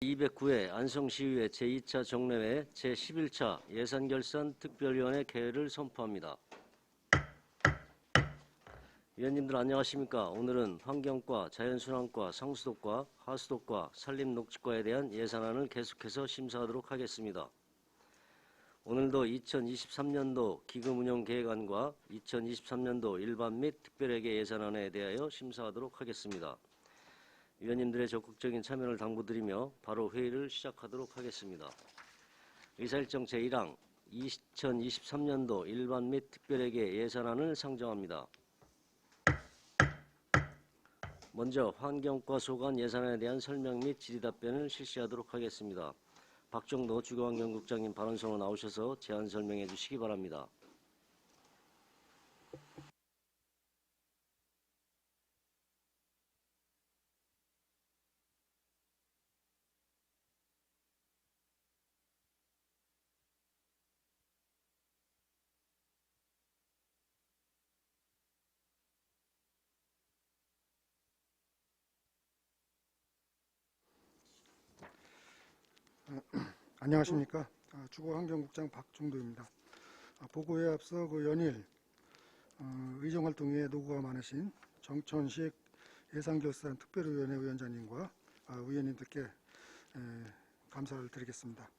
209회 안성시의회 제2차 정례회 제11차 예산결산 특별위원회 개회를 선포합니다. 위원님들 안녕하십니까. 오늘은 환경과 자연순환과 상수도과 하수도과 산림녹지과에 대한 예산안을 계속해서 심사하도록 하겠습니다. 오늘도 2023년도 기금운용계획안과 2023년도 일반 및 특별회계 예산안에 대하여 심사하도록 하겠습니다. 위원님들의 적극적인 참여를 당부드리며 바로 회의를 시작하도록 하겠습니다. 의사일정 제1항 2023년도 일반 및 특별회계 예산안을 상정합니다. 먼저 환경과 소관 예산안에 대한 설명 및 질의답변을 실시하도록 하겠습니다. 박정도 주거환경국장님 발언서로 나오셔서 제안 설명해 주시기 바랍니다. 안녕하십니까. 주거환경국장 박종도입니다. 보고에 앞서 연일 의정활동에 노고가 많으신 정천식 예산결산 특별위원회 위원장님과 위원님들께 감사를 드리겠습니다.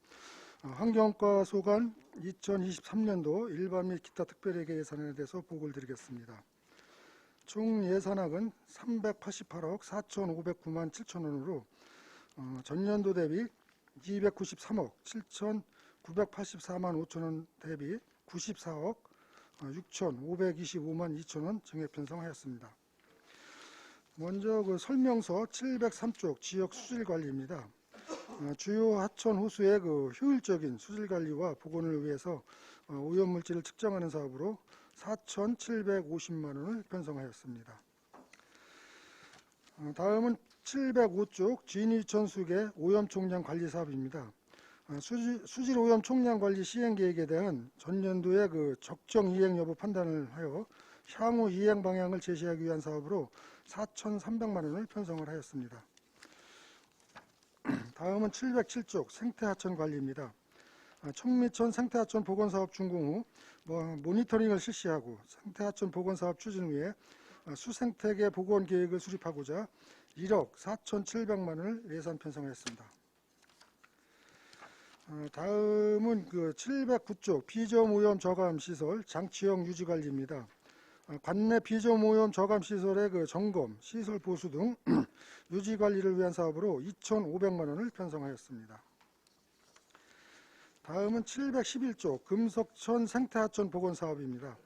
환경과 소관 2023년도 일반 및 기타 특별회계 예산안에 대해서 보고를 드리겠습니다. 총 예산액은 388억 4,509만 7천 원으로 전년도 대비 293억 7,984만 5천 원 대비 94억 6,525만 2천 원 증액 편성하였습니다. 먼저 설명서 703쪽 지역 수질 관리입니다. 주요 하천 호수의 효율적인 수질 관리와 복원을 위해서 오염물질을 측정하는 사업으로 4,750만 원을 편성하였습니다. 다음은 705쪽 진위천수계 오염총량 관리 사업입니다. 수질 오염 총량 관리 시행 계획에 대한 전년도의 적정 이행 여부 판단을 하여 향후 이행 방향을 제시하기 위한 사업으로 4,300만 원을 편성을 하였습니다. 다음은 707쪽 생태하천 관리입니다. 청미천 생태하천 복원사업 준공 후 모니터링을 실시하고 생태하천 복원사업 추진 위해 수생태계 복원 계획을 수립하고자 1억 4,700만 원을 예산 편성했습니다. 다음은 709쪽 비점오염 저감시설 장치형 유지관리입니다. 관내 비점오염 저감시설의 점검, 시설 보수 등 유지관리를 위한 사업으로 2,500만 원을 편성하였습니다. 다음은 711쪽 금석천 생태하천 복원 사업입니다.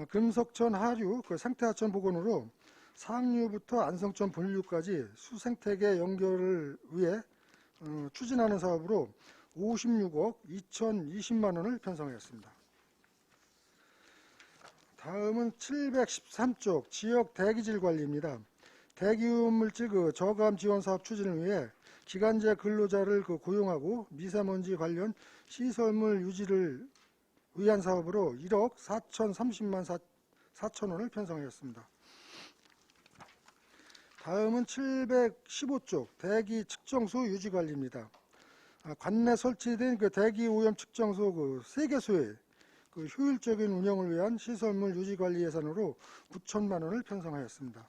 금석천 하류 생태하천 복원으로 상류부터 안성천 본류까지 수생태계 연결을 위해 추진하는 사업으로 56억 2,020만 원을 편성하였습니다. 다음은 713쪽 지역 대기질 관리입니다. 대기오염물질 저감 지원 사업 추진을 위해 기간제 근로자를 고용하고 미세먼지 관련 시설물 유지를 위한 사업으로 1억 4,030만 4천 원을 편성하였습니다. 다음은 715쪽 대기 측정소 유지관리입니다. 관내 설치된 대기 오염 측정소 3개소의 효율적인 운영을 위한 시설물 유지관리 예산으로 9천만 원을 편성하였습니다.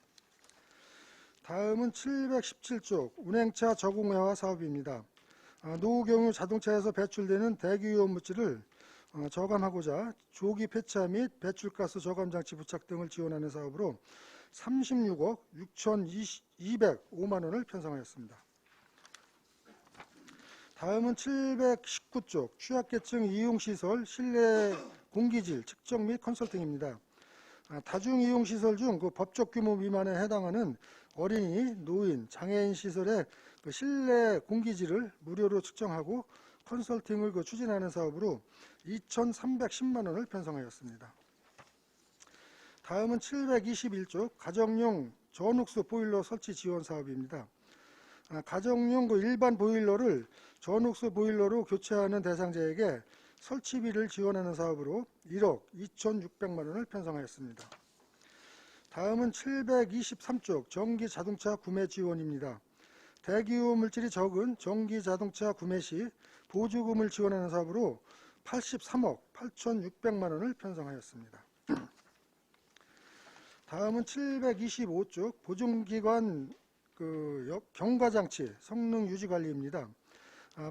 다음은 717쪽 운행차 저공해화 사업입니다. 노후 경유 자동차에서 배출되는 대기오염 물질을 저감하고자 조기 폐차 및 배출가스 저감장치 부착 등을 지원하는 사업으로 36억 6,205만 원을 편성하였습니다. 다음은 719쪽 취약계층 이용시설 실내 공기질 측정 및 컨설팅입니다. 다중이용시설 중 법적 규모 미만에 해당하는 어린이, 노인, 장애인 시설의 실내 공기질을 무료로 측정하고 컨설팅을 추진하는 사업으로 2,310만 원을 편성하였습니다. 다음은 721쪽 가정용 전옥수 보일러 설치 지원 사업입니다. 가정용 일반 보일러를 전옥수 보일러로 교체하는 대상자에게 설치비를 지원하는 사업으로 1억 2,600만 원을 편성하였습니다. 다음은 723쪽 전기 자동차 구매 지원입니다. 대기오염 물질이 적은 전기 자동차 구매 시 보조금을 지원하는 사업으로 83억 8,600만 원을 편성하였습니다. 다음은 725쪽 보증기관 경과장치 성능 유지 관리입니다.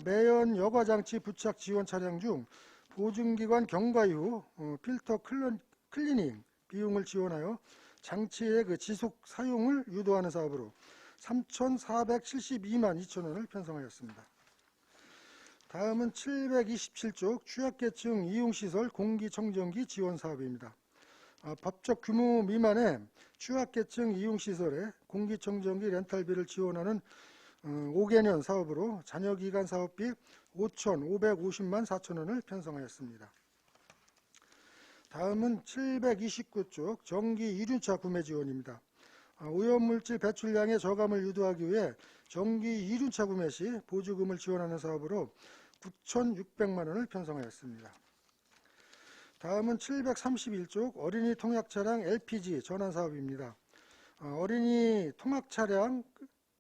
매연 여과장치 부착 지원 차량 중 보증기관 경과 이후 필터 클리닝 비용을 지원하여 장치의 지속 사용을 유도하는 사업으로 3,472만 2천 원을 편성하였습니다. 다음은 727쪽 취약계층 이용시설 공기청정기 지원 사업입니다. 법적 규모 미만의 취약계층 이용시설에 공기청정기 렌탈비를 지원하는 5개년 사업으로 잔여기간 사업비 5,550만 4천 원을 편성하였습니다. 다음은 729쪽 전기 이륜차 구매 지원입니다. 오염물질 배출량의 저감을 유도하기 위해 전기 이륜차 구매 시 보조금을 지원하는 사업으로 9,600만 원을 편성하였습니다. 다음은 731쪽 어린이 통학차량 LPG 전환 사업입니다. 어린이 통학차량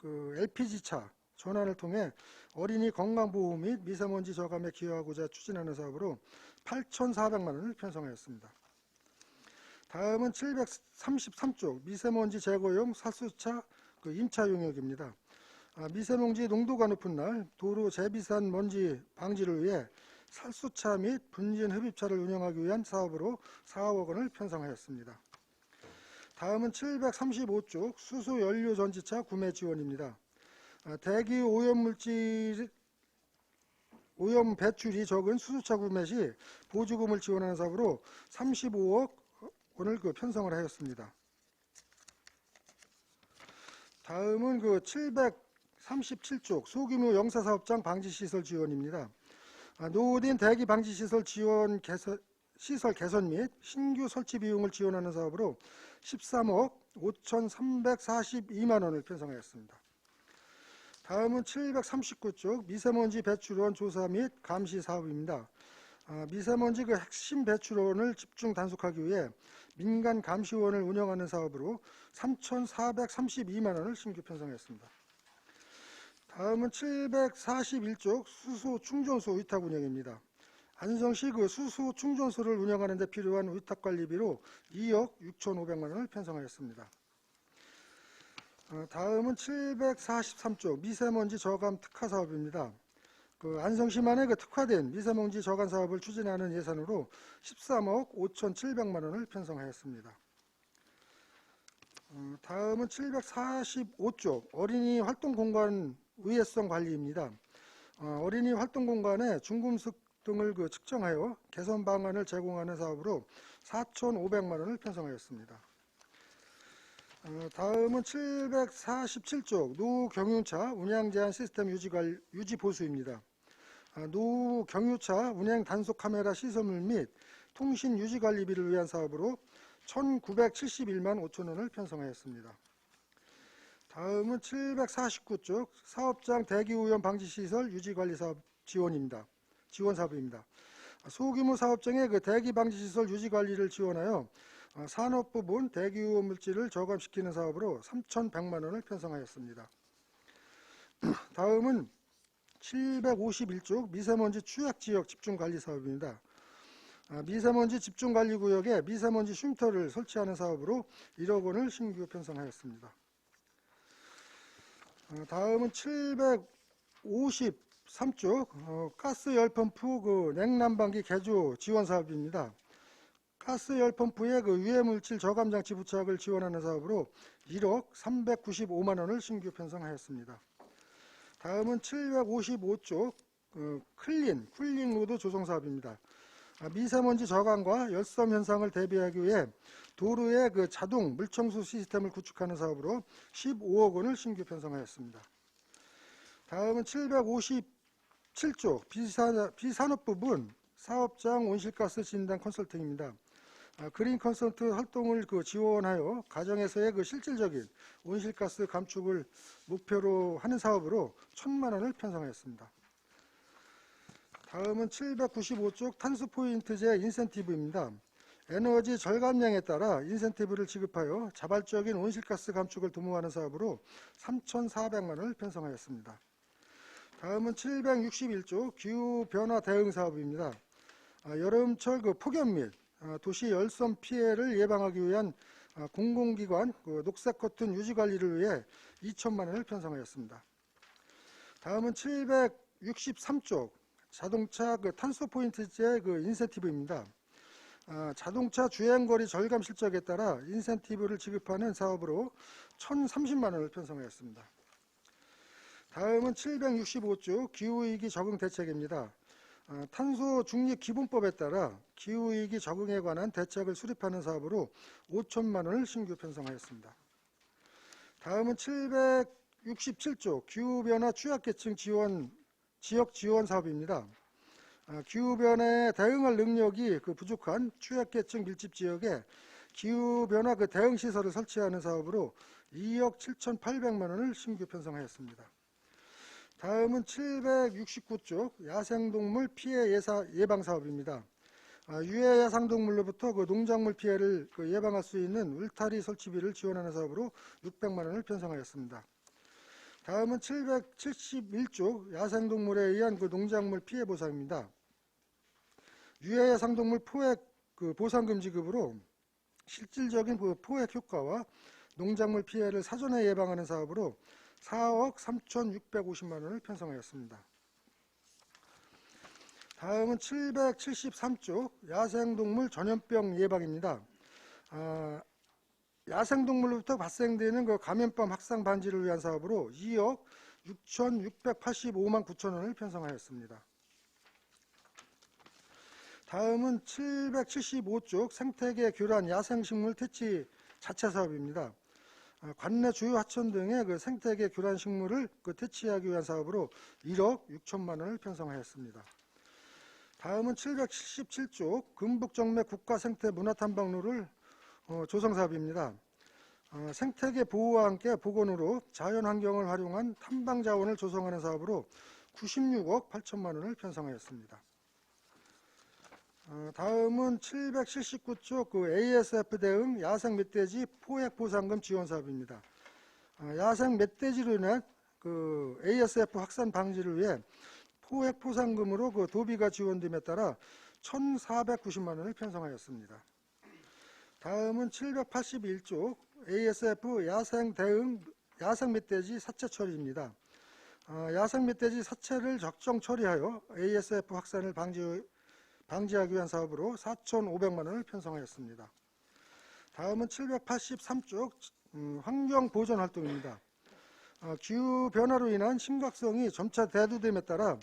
LPG차 전환을 통해 어린이 건강보호 및 미세먼지 저감에 기여하고자 추진하는 사업으로 8,400만 원을 편성하였습니다. 다음은 733쪽 미세먼지 제거용 살수차 임차 용역입니다. 미세먼지 농도가 높은 날 도로 재비산 먼지 방지를 위해 살수차 및 분진 흡입차를 운영하기 위한 사업으로 4억 원을 편성하였습니다. 다음은 735쪽 수소 연료 전지차 구매 지원입니다. 대기 오염 배출이 적은 수소차 구매 시 보조금을 지원하는 사업으로 35억 원을 편성을 하였습니다. 다음은 737쪽 소규모 영사사업장 방지시설 지원입니다. 노후된 대기 방지시설 시설 개선 및 신규 설치 비용을 지원하는 사업으로 13억 5,342만 원을 편성하였습니다. 다음은 739쪽 미세먼지 배출원 조사 및 감시 사업입니다. 미세먼지 핵심 배출원을 집중 단속하기 위해 민간 감시원을 운영하는 사업으로 3,432만 원을 신규 편성했습니다. 다음은 741쪽 수소 충전소 위탁 운영입니다. 안성시 수소 충전소를 운영하는 데 필요한 위탁 관리비로 2억 6,500만 원을 편성하였습니다. 다음은 743쪽 미세먼지 저감 특화 사업입니다. 안성시만의 특화된 미세먼지 저감 사업을 추진하는 예산으로 13억 5,700만 원을 편성하였습니다. 다음은 745쪽 어린이 활동공간 의회성 관리입니다. 어린이 활동공간에 중금속 등을 측정하여 개선 방안을 제공하는 사업으로 4,500만 원을 편성하였습니다. 다음은 747쪽 노후 경유차 운행 제한 시스템 유지 보수입니다. 노후 경유차 운행 단속 카메라 시설물 및 통신 유지 관리비를 위한 사업으로 1,971만 5천 원을 편성하였습니다. 다음은 749쪽 사업장 대기오염 방지시설 유지관리 사업 지원 사업입니다. 소규모 사업장의 대기 방지시설 유지관리를 지원하여 산업 부분 대기오염 물질을 저감시키는 사업으로 3,100만 원을 편성하였습니다. 다음은 751쪽 미세먼지 취약지역 집중관리 사업입니다. 미세먼지 집중관리구역에 미세먼지 쉼터를 설치하는 사업으로 1억 원을 신규 편성하였습니다. 다음은 753쪽 가스 열펌프 냉난방기 개조 지원 사업입니다. 가스 열펌프의 유해물질 저감장치 부착을 지원하는 사업으로 1억 395만 원을 신규 편성하였습니다. 다음은 755쪽 쿨링 로드 조성 사업입니다. 미세먼지 저감과 열섬 현상을 대비하기 위해 도로의 자동 물청소 시스템을 구축하는 사업으로 15억 원을 신규 편성하였습니다. 다음은 757쪽 비산업 부분 사업장 온실가스 진단 컨설팅입니다. 그린 컨설트 활동을 지원하여 가정에서의 실질적인 온실가스 감축을 목표로 하는 사업으로 1,000만 원을 편성하였습니다. 다음은 795쪽 탄소포인트제 인센티브입니다. 에너지 절감량에 따라 인센티브를 지급하여 자발적인 온실가스 감축을 도모하는 사업으로 3,400만 원을 편성하였습니다. 다음은 761조 기후변화 대응 사업입니다. 여름철 폭염 및 도시 열섬 피해를 예방하기 위한 공공기관 녹색 커튼 유지 관리를 위해 2천만 원을 편성하였습니다. 다음은 763조 자동차 탄소 포인트제 인센티브입니다. 자동차 주행거리 절감 실적에 따라 인센티브를 지급하는 사업으로 1,030만 원을 편성하였습니다. 다음은 765조 기후위기 적응 대책입니다. 탄소 중립 기본법에 따라 기후위기 적응에 관한 대책을 수립하는 사업으로 5천만 원을 신규 편성하였습니다. 다음은 767조 기후변화 취약계층 지역 지원 사업입니다. 기후변화에 대응할 능력이 부족한 취약계층 밀집 지역에 기후변화 대응 시설을 설치하는 사업으로 2억 7,800만 원을 신규 편성하였습니다. 다음은 769조 야생동물 피해 예방 사업입니다. 유해 야생동물로부터 농작물 피해를 예방할 수 있는 울타리 설치비를 지원하는 사업으로 600만 원을 편성하였습니다. 다음은 771조 야생동물에 의한 농작물 피해 보상입니다. 유해 야생동물 포획 보상금 지급으로 실질적인 포획 효과와 농작물 피해를 사전에 예방하는 사업으로 4억 3,650만 원을 편성하였습니다. 다음은 773조 야생동물 전염병 예방입니다. 야생동물로부터 발생되는 감염병 확산 방지를 위한 사업으로 2억 6,685만 9천 원을 편성하였습니다. 다음은 775조 생태계 교란 야생식물 퇴치 자체 사업입니다. 관내 주요 하천 등의 생태계 교란 식물을 퇴치하기 위한 사업으로 1억 6천만 원을 편성하였습니다. 다음은 777조 금북정맥 국가생태문화탐방로를 조성 사업입니다. 생태계 보호와 함께 복원으로 자연환경을 활용한 탐방 자원을 조성하는 사업으로 96억 8천만 원을 편성하였습니다. 다음은 779조 ASF 대응 야생 멧돼지 포획 보상금 지원 사업입니다. 야생 멧돼지로 인한 ASF 확산 방지를 위해 포획 보상금으로 도비가 지원됨에 따라 1,490만 원을 편성하였습니다. 다음은 781조 ASF 야생 대응 야생 멧돼지 사체 처리입니다. 야생 멧돼지 사체를 적정 처리하여 ASF 확산을 방지하기 위한 사업으로 4,500만 원을 편성하였습니다. 다음은 783조 환경보존활동입니다. 기후변화로 인한 심각성이 점차 대두됨에 따라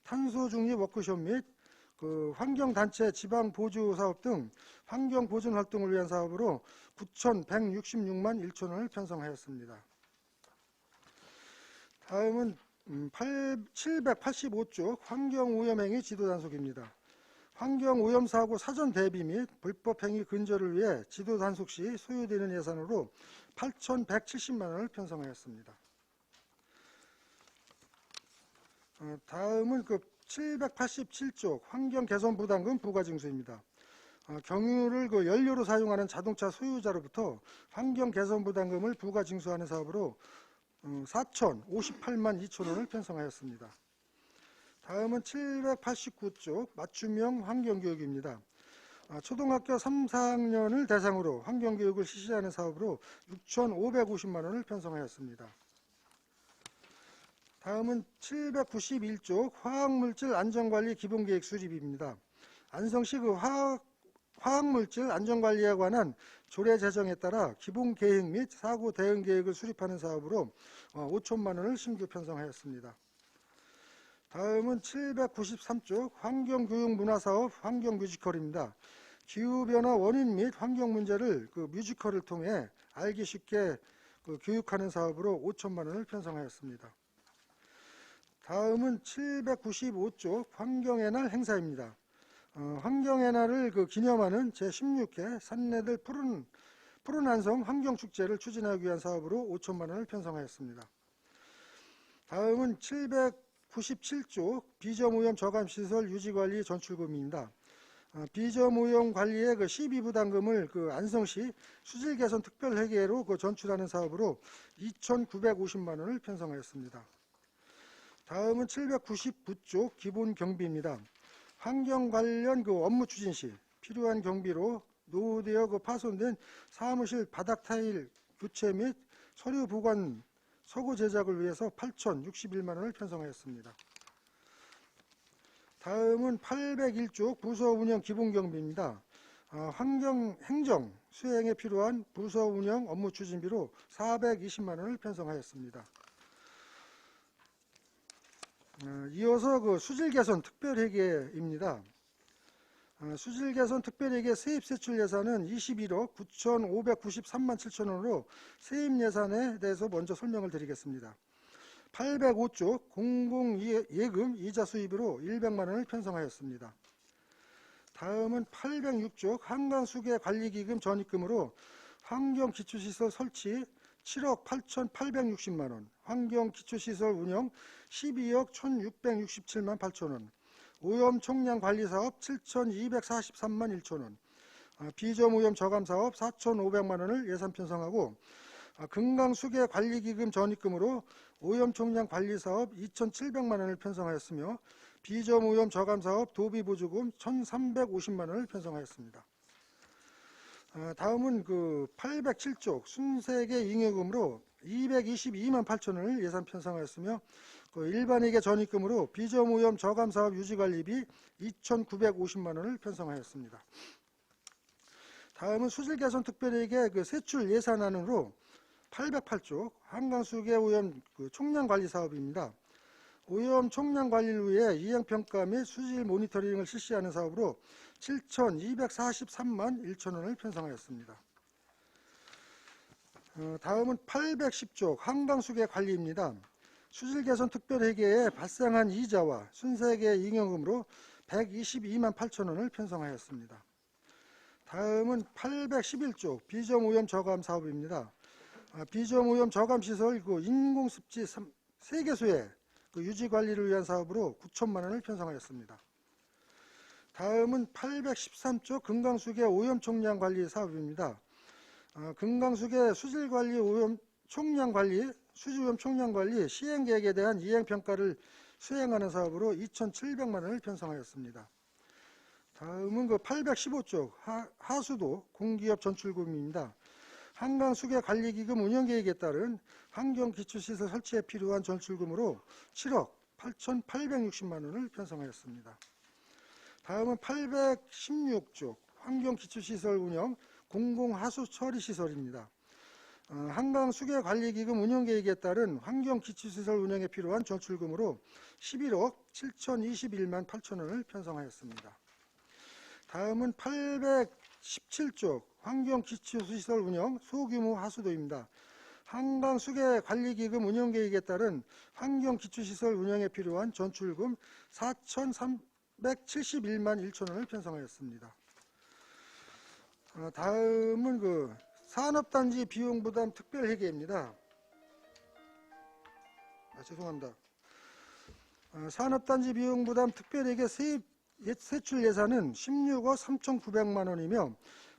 탄소중립 워크숍 및 환경단체 지방보조사업 등 환경보존활동을 위한 사업으로 9,166만 1천 원을 편성하였습니다. 다음은 785조 환경오염행위 지도단속입니다. 환경오염사고 사전 대비 및 불법행위 근절을 위해 지도단속 시 소요되는 예산으로 8,170만 원을 편성하였습니다. 다음은 787조 환경개선부담금 부과징수입니다. 경유를 연료로 사용하는 자동차 소유자로부터 환경개선부담금을 부과징수하는 사업으로 4,058만 2천 원을 편성하였습니다. 다음은 789조 맞춤형 환경교육입니다. 초등학교 3, 4학년을 대상으로 환경교육을 실시하는 사업으로 6,550만 원을 편성하였습니다. 다음은 791조 화학물질 안전관리 기본계획 수립입니다. 안성시 화학물질 안전관리에 관한 조례 제정에 따라 기본계획 및 사고 대응 계획을 수립하는 사업으로 5천만 원을 신규 편성하였습니다. 다음은 793조 환경교육문화사업 환경뮤지컬입니다. 기후변화 원인 및 환경 문제를 뮤지컬을 통해 알기 쉽게 교육하는 사업으로 5천만 원을 편성하였습니다. 다음은 795조 환경의 날 행사입니다. 환경의 날을 기념하는 제16회 산내들 푸른 안성 환경축제를 추진하기 위한 사업으로 5천만 원을 편성하였습니다. 다음은 797조 비점오염 저감시설 유지관리 전출금입니다. 비점오염 관리의 그 시비부담금을 그 안성시 수질 개선 특별회계로 그 전출하는 사업으로 2,950만 원을 편성하였습니다. 다음은 799쪽 기본 경비입니다. 환경 관련 그 업무 추진 시 필요한 경비로 노후되어 그 파손된 사무실 바닥 타일 교체 및 서류 보관 서고 제작을 위해서 8,061만 원을 편성하였습니다. 다음은 801쪽 부서 운영 기본 경비입니다. 환경 행정 수행에 필요한 부서 운영 업무 추진비로 420만 원을 편성하였습니다. 이어서 그 수질 개선 특별회계입니다. 수질 개선 특별회계 세입 세출 예산은 21억 9,593만 7천 원으로 세입 예산에 대해서 먼저 설명을 드리겠습니다. 805쪽 공공예금 이자 수입으로 100만 원을 편성하였습니다. 다음은 806쪽 한강수계관리기금 전입금으로 환경기초시설 설치 7억 8,860만 원, 환경기초시설 운영 12억 1,667만 8천 원, 오염 총량 관리사업 7,243만 1천 원, 비점오염 저감사업 4,500만 원을 예산 편성하고 금강수계 관리기금 전입금으로 오염 총량 관리사업 2,700만 원을 편성하였으며 비점오염 저감사업 도비보조금 1,350만 원을 편성하였습니다. 다음은 그 807쪽 순세계 잉여금으로 222만 8천 원을 예산 편성하였으며 그 일반회계 전입금으로 비점오염 저감사업 유지관리비 2,950만 원을 편성하였습니다. 다음은 수질개선 특별회계 그 세출 예산안으로 808쪽 한강수계 오염 그 총량 관리 사업입니다. 오염 총량 관리를 위해 이행평가 및 수질 모니터링을 실시하는 사업으로 7,243만 1천 원을 편성하였습니다. 다음은 810쪽 한강수계 관리입니다. 수질 개선 특별회계에 발생한 이자와 순세계 잉여금으로 122만 8천 원을 편성하였습니다. 다음은 811쪽 비점오염 저감 사업입니다. 비점오염 저감시설 그 인공습지 3개소의 그 유지관리를 위한 사업으로 9천만 원을 편성하였습니다. 다음은 813쪽 금강수계 오염 총량 관리 사업입니다. 금강수계 수질관리 오염 총량 관리, 수지오염 총량 관리 시행계획에 대한 이행평가를 수행하는 사업으로 2,700만 원을 편성하였습니다. 다음은 그 815쪽 하수도 공기업 전출금입니다. 한강수계관리기금 운영계획에 따른 환경기초시설 설치에 필요한 전출금으로 7억 8,860만 원을 편성하였습니다. 다음은 816쪽 환경기초시설 운영 공공하수처리시설입니다. 한강수계관리기금 운영계획에 따른 환경기초시설 운영에 필요한 전출금으로 11억 7,021만 8천 원을 편성하였습니다. 다음은 817쪽 환경기초시설 운영 소규모 하수도입니다. 한강수계관리기금 운영계획에 따른 환경기초시설 운영에 필요한 전출금 4,371만 1천 원을 편성하였습니다. 다음은 그 산업단지 비용부담 특별회계입니다. 죄송합니다. 산업단지 비용부담 특별회계 세출 예산은 16억 3,900만 원이며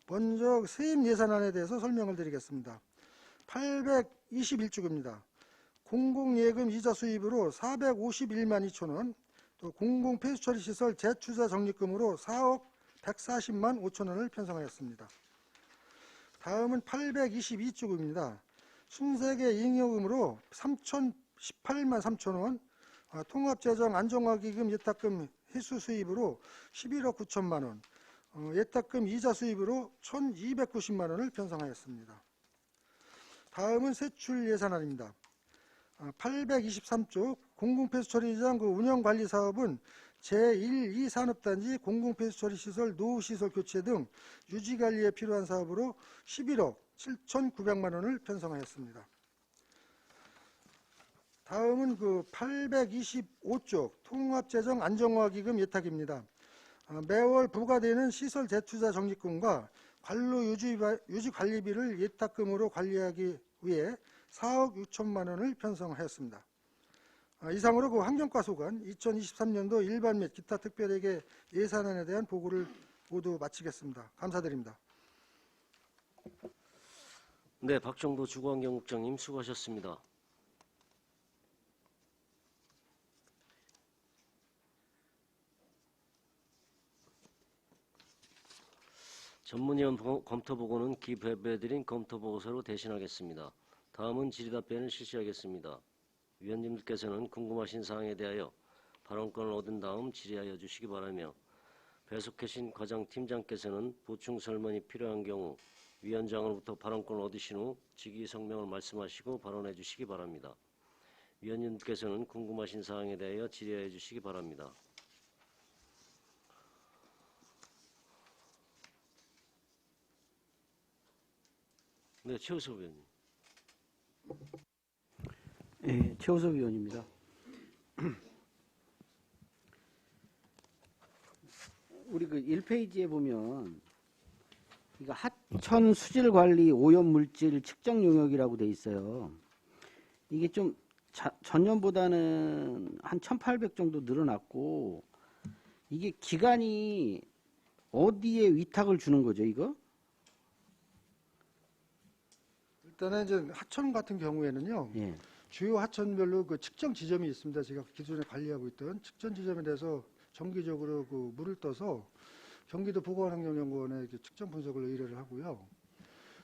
먼저 세입 예산안에 대해서 설명을 드리겠습니다. 821쪽입니다. 공공예금 이자 수입으로 451만 2천 원, 또 공공폐수처리시설 재투자 적립금으로 4억 140만 5천 원을 편성하였습니다. 다음은 822쪽입니다. 순세계 잉여금으로 3,018만 3천 원, 통합재정 안정화기금 예탁금 회수 수입으로 11억 9천만 원, 예탁금 이자 수입으로 1,290만 원을 편성하였습니다. 다음은 세출 예산안입니다. 823쪽 공공폐수처리장 그 운영관리 사업은 제1, 2산업단지 공공폐수처리시설 노후시설 교체 등 유지관리에 필요한 사업으로 11억 7,900만 원을 편성하였습니다. 다음은 그 825쪽 통합재정 안정화기금 예탁입니다. 매월 부과되는 시설 재투자 적립금과 관로 유지관리비를 예탁금으로 관리하기 위해 4억 6천만 원을 편성하였습니다. 이상으로 그 환경과소관 2023년도 일반 및 기타 특별회계 예산안에 대한 보고를 모두 마치겠습니다. 감사드립니다. 네, 박정도 주거환경국장님 수고하셨습니다. 전문위원 검토보고는 기배배드린 검토보고서로 대신하겠습니다. 다음은 질의답변을 실시하겠습니다. 위원님들께서는 궁금하신 사항에 대하여 발언권을 얻은 다음 질의하여 주시기 바라며 배석하신 과장팀장께서는 보충 설문이 필요한 경우 위원장으로부터 발언권을 얻으신 후 직위성명을 말씀하시고 발언해 주시기 바랍니다. 위원님들께서는 궁금하신 사항에 대하여 질의해 주시기 바랍니다. 네, 최우석 의원님. 네, 최우석 의원입니다. 우리 그 1페이지에 보면 이거 하천 수질 관리 오염 물질 측정 용역이라고 돼 있어요. 이게 좀 전년보다는 한 1,800 정도 늘어났고, 이게 기간이 어디에 위탁을 주는 거죠, 이거? 일단은 이제 하천 같은 경우에는요. 예. 주요 하천별로 그 측정 지점이 있습니다. 제가 기존에 관리하고 있던 측정 지점에 대해서 정기적으로 그 물을 떠서 경기도 보건환경연구원에 이렇게 측정 분석을 의뢰를 하고요.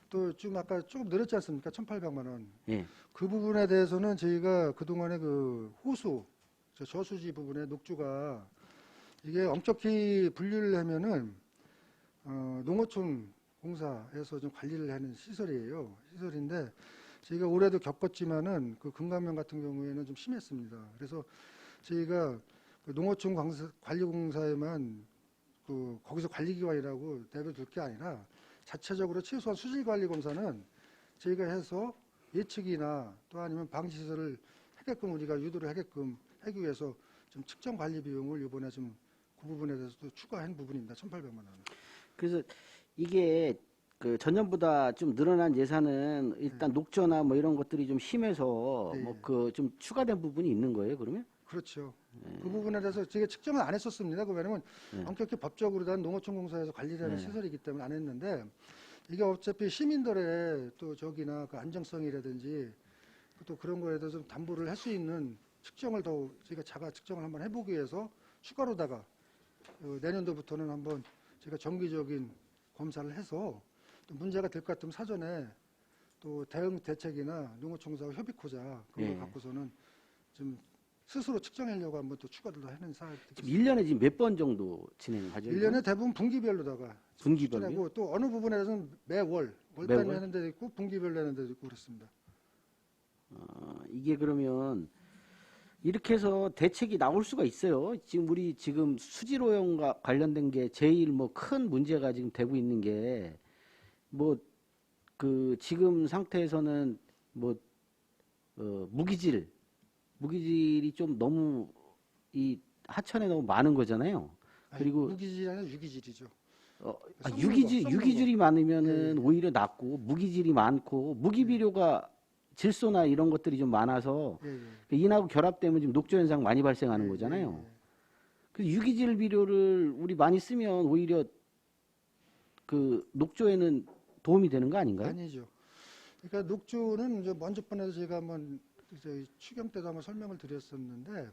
또 지금 아까 조금 늘었지 않습니까? 1,800만 원. 예. 그 부분에 대해서는 저희가 그동안에 그 호수, 저수지 부분에 녹주가 이게 엄격히 분류를 하면은 농어촌 공사에서 좀 관리를 하는 시설이에요. 시설인데 저희가 올해도 겪었지만은 그 금강면 같은 경우에는 좀 심했습니다. 그래서 저희가 그 농어촌 관리공사에만 그 거기서 관리기관이라고 내버려둘 게 아니라 자체적으로 최소한 수질관리검사는 저희가 해서 예측이나 또 아니면 방지시설을 하게끔 우리가 유도를 하게끔 하기 위해서 좀 측정 관리 비용을 이번에 좀 그 부분에 대해서도 추가한 부분입니다. 1,800만 원. 그래서 이게 그 전년보다 좀 늘어난 예산은 일단 녹조나 뭐 이런 것들이 좀 심해서 네. 뭐 그 좀 추가된 부분이 있는 거예요, 그러면? 그렇죠. 그 부분에 대해서 제가 측정은 안 했었습니다. 그 왜냐면 네. 엄격히 법적으로 단 농어촌공사에서 관리를 하는 네. 시설이기 때문에 안 했는데 이게 어차피 시민들의 또 저기나 그 안정성이라든지 또 그런 거에 대해서 좀 담보를 할 수 있는 측정을 더 저희가 자가 측정을 한번 해보기 위해서 추가로다가 내년도부터는 한번 제가 정기적인 검사를 해서 또 문제가 될 것 같으면 사전에 또 대응 대책이나 농어촌공사와 협의코자 그걸 예. 갖고서는 좀 스스로 측정하려고 한번 또 추가를 하는 사항이 지금 1년에 지금 몇 번 정도 진행하죠? 1년에 대부분 분기별로다가 분기별로요? 하고 또 어느 부분에 대해서는 매월 단위 하는 데도 있고 분기별로 하는 데도 있고 그렇습니다. 이게 그러면 이렇게 해서 대책이 나올 수가 있어요. 지금 우리 지금 수질 오염과 관련된 게 제일 뭐 큰 문제가 지금 되고 있는 게 뭐 그 지금 상태에서는 뭐 무기질이 좀 너무 이 하천에 너무 많은 거잖아요. 그리고 무기질이 아니라 유기질이죠. 유기질이 많으면은 예. 오히려 낫고 무기질이 많고 무기비료가 질소나 이런 것들이 좀 많아서 예, 예. 그 인하고 결합되면 지금 녹조 현상 많이 발생하는 예, 거잖아요. 예, 예. 그 유기질 비료를 우리 많이 쓰면 오히려 그 녹조에는 도움이 되는 거 아닌가요? 아니죠. 그러니까 녹조는 이제 먼저 번에도 제가 한번 저희 추경 때도 한번 설명을 드렸었는데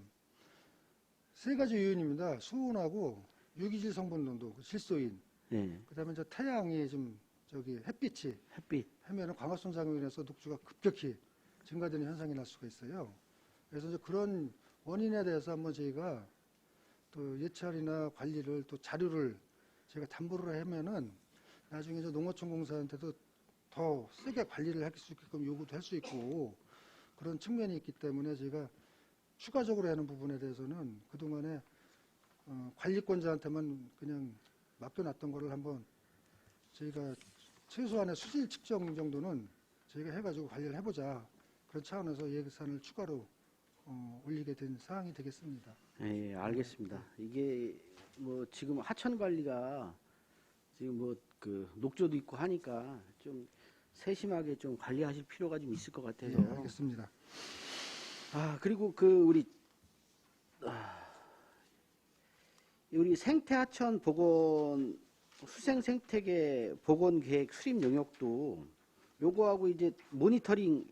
세 가지 요인입니다. 수온하고 유기질 성분 농도, 질소인, 네, 그다음에 이제 태양이 좀 저기 햇빛이 햇빛. 하면은 광합성 작용으로 인해서 녹조가 급격히 증가되는 현상이 날 수가 있어요. 그래서 이제 그런 원인에 대해서 한번 저희가 또 예찰이나 관리를 또 자료를 제가 담보를 하면은 나중에 이제 농어촌공사한테도 더 세게 관리를 할 수 있게끔 요구도 할 수 있고 그런 측면이 있기 때문에 제가 추가적으로 하는 부분에 대해서는 그동안에 관리권자한테만 그냥 맡겨놨던 거를 한번 저희가 최소한의 수질 측정 정도는 저희가 해가지고 관리를 해보자 그런 차원에서 예산을 추가로 올리게 된 사항이 되겠습니다. 예, 알겠습니다. 이게 뭐 지금 하천 관리가 지금 뭐 그 녹조도 있고 하니까 좀 세심하게 좀 관리하실 필요가 좀 있을 것 같아서. 네, 알겠습니다. 그리고 그 우리 생태하천 복원 수생 생태계 복원 계획 수립 용역도 요거하고 이제 모니터링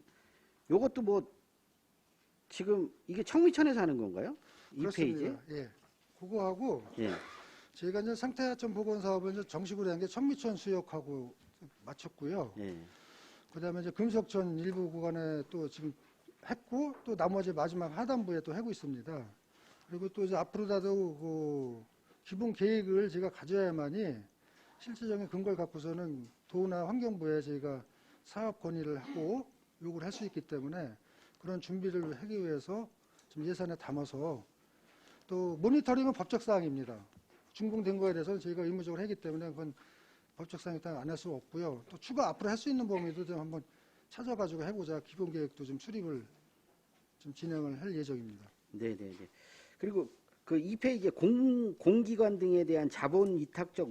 요것도 뭐 지금 이게 청미천에서 하는 건가요? 이 페이지? 그렇습니다. 예. 그거하고 예. 저희가 이제 생태하천 복원 사업을 이제 정식으로 한 게 청미천 수역하고 마쳤고요. 예. 그다음에 이제 금속천 일부 구간에 또 지금 했고 또 나머지 마지막 하단부에 또 하고 있습니다. 그리고 또 이제 앞으로라도 그 기본 계획을 제가 가져야만이 실질적인 근거를 갖고서는 도나 환경부에 저희가 사업 건의를 하고 요구를 할 수 있기 때문에 그런 준비를 하기 위해서 좀 예산에 담아서 또 모니터링은 법적 사항입니다. 준공된 거에 대해서는 저희가 의무적으로 하기 때문에 그건 법적 사항에 따라 안 할 수 없고요. 또 추가 앞으로 할 수 있는 범위도 좀 한번 찾아가지고 해보자. 기본 계획도 좀 수립을 좀 진행을 할 예정입니다. 네네네. 그리고 그 2페이지에 공기관 등에 대한 자본적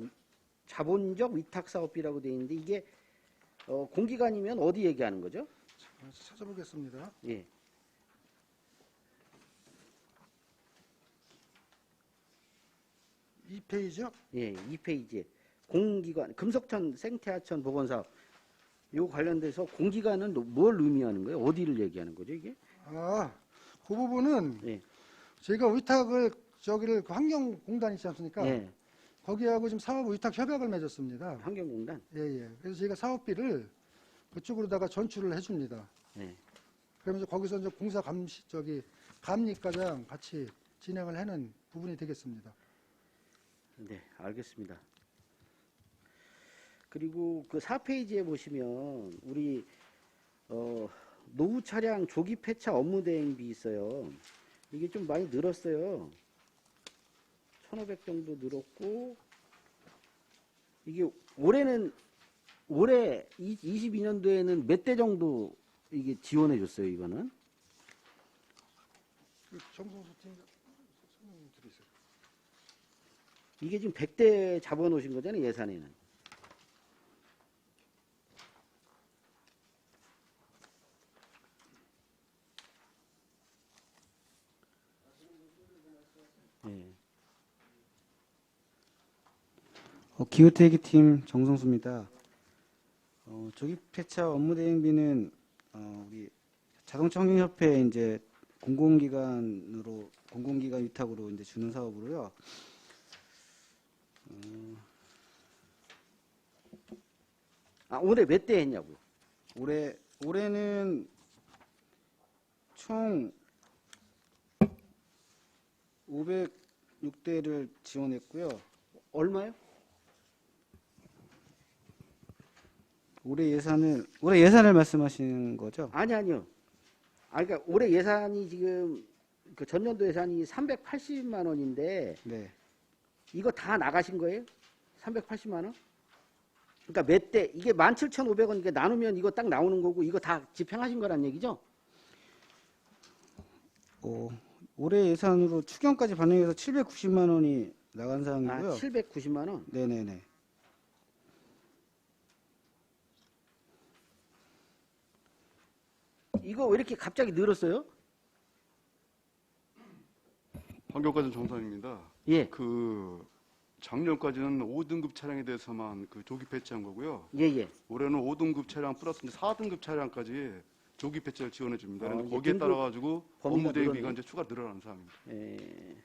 위탁 사업비라고 되어 있는데 이게 공기관이면 어디 얘기하는 거죠? 찾아보겠습니다. 예. 이 페이지요? 예, 2페이지에 공기관 금속천 생태하천 복원 사업 요 관련돼서 공기관은 뭘 의미하는 거예요? 어디를 얘기하는 거죠, 이게? 그 부분은 예. 저희가 위탁을 저기를 그 환경공단 있지 않습니까? 예. 거기하고 지금 사업 위탁 협약을 맺었습니다. 환경공단. 예. 그래서 저희가 사업비를 그쪽으로다가 전출을 해줍니다. 예. 그러면서 거기서 이제 공사 감리과장 같이 진행을 하는 부분이 되겠습니다. 네, 알겠습니다. 그리고 그 4페이지에 보시면 우리 노후 차량 조기 폐차 업무 대행비 있어요. 이게 좀 많이 늘었어요. 1,500 정도 늘었고 이게 올해 22년도에는 몇 대 정도 이게 지원해 줬어요, 이거는? 그 정성수 팀 설명 드리세요. 이게 지금 100대 잡아 놓으신 거잖아요, 예산에는. 네. 기후대기팀 정성수입니다. 조기 폐차 업무 대행비는 우리 자동차 환경협회 이제 공공기관 위탁으로 이제 주는 사업으로요. 올해 몇 대 했냐고요? 올해는 총 506대를 지원했고요. 얼마요? 올해 예산을 말씀하시는 거죠? 아니요. 그러니까 올해 예산이 지금 그 전년도 예산이 380만 원인데 네. 이거 다 나가신 거예요? 380만 원? 그러니까 몇 대? 이게 17,500원 이게 나누면 이거 딱 나오는 거고 이거 다 집행하신 거란 얘기죠? 올해 예산으로 추경까지 반영해서 790만 원이 나간 사항이고요. 790만 원. 네네네. 이거 왜 이렇게 갑자기 늘었어요? 환경과정 정상입니다. 예. 그 작년까지는 5등급 차량에 대해서만 그 조기 폐차한 거고요. 예. 올해는 5등급 차량 플러스 4등급 차량까지 조기 폐차를 지원해 줍니다. 그런데 이제 거기에 등급 따라 가지고 범위가 업무 대비가 늘었네. 이제 추가 늘어나는 상황입니다. 예.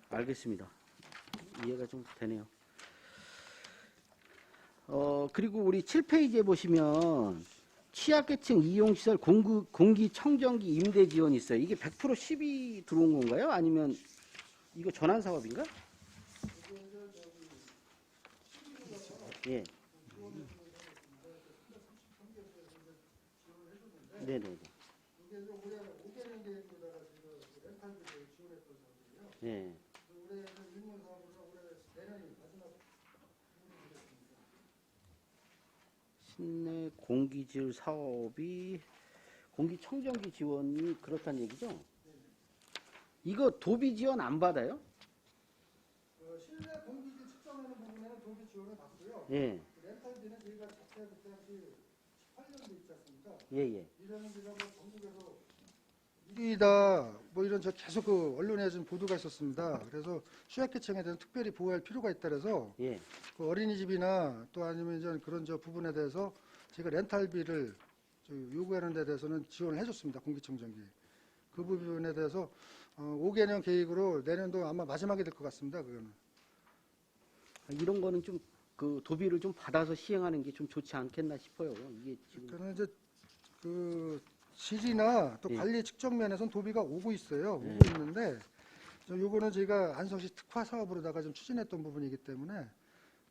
알겠습니다. 이해가 좀 되네요. 그리고 우리 7페이지에 보시면 취약계층 이용시설 공기청정기 임대 지원 있어요. 이게 100% 10이 들어온 건가요? 아니면 이거 전환 사업인가? 예. 네네네. 예. 실내 공기질 사업이 공기청정기 지원이 그렇다는 얘기죠? 이거 도비 지원 안 받아요? 실내 공기질 측정하는 부분에는 도비 지원을 받고요. 예. 렌탈비는 저희가 자체 그때 당시 18년도 있지 않습니까? 예. 이러는 데가 뭐 전국에서 2, 이다 뭐 이런 저 계속 그 언론에 좀 보도가 있었습니다. 그래서 취약계층에 대해서 특별히 보호할 필요가 있다 그래서 예. 그 어린이집이나 또 아니면 이제 그런 저 부분에 대해서 제가 렌탈비를 요구하는 데 대해서는 지원을 해줬습니다. 공기청정기. 그 부분에 대해서 5개년 계획으로 내년도 아마 마지막이 될 것 같습니다. 그거는. 이런 거는 좀 그 도비를 좀 받아서 시행하는 게 좀 좋지 않겠나 싶어요. 이게 지금 그러니까 이제 그 질이나 또 예. 관리 측정 면에서는 도비가 오고 있어요. 예. 오고 있는데 요거는 저희가 안성시 특화 사업으로다가 좀 추진했던 부분이기 때문에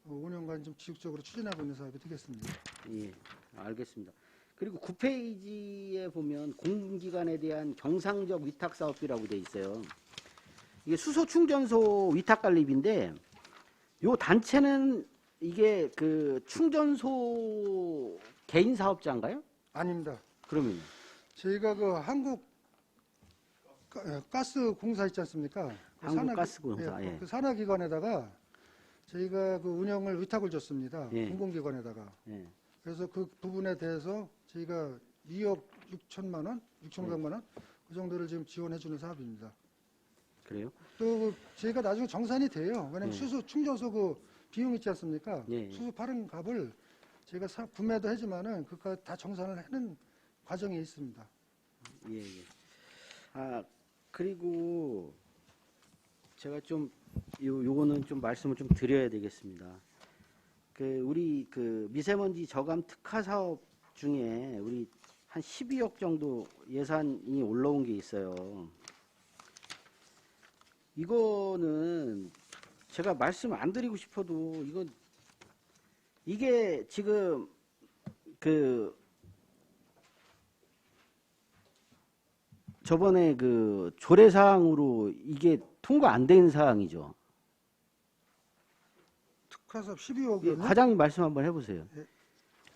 5년간 좀 지속적으로 추진하고 있는 사업이 되겠습니다. 예, 알겠습니다. 그리고 9페이지에 보면 공기관에 대한 경상적 위탁 사업비라고 돼 있어요. 이게 수소 충전소 위탁 관리비인데 요 단체는 이게 그 충전소 개인 사업자인가요? 아닙니다. 그러면 저희가 그 한국 가스 공사 있지 않습니까? 그 한국가스공사, 예, 예. 그 산하기관에다가 저희가 그 운영을 위탁을 줬습니다. 예. 공공기관에다가. 예. 그래서 그 부분에 대해서 저희가 2억 6천만 원, 6,500만 원, 그 정도를 지금 지원해주는 사업입니다. 그래요? 또 저희가 나중에 정산이 돼요. 왜냐면 예. 수소 충전소 그 비용 있지 않습니까? 예. 수소 파는 값을 저희가 구매도 하지만은 그까 다 정산을 하는 과정이 있습니다. 예, 예. 아, 그리고 제가 좀 요거는 좀 말씀을 좀 드려야 되겠습니다. 그 우리 그 미세먼지 저감 특화 사업 중에 우리 한 12억 정도 예산이 올라온 게 있어요. 이거는 제가 말씀 안 드리고 싶어도 이게 지금 그 저번에 그 조례사항으로 이게 통과 안 된 사항이죠. 특화사업 예, 12억이요. 과장님 말씀 한번 해보세요.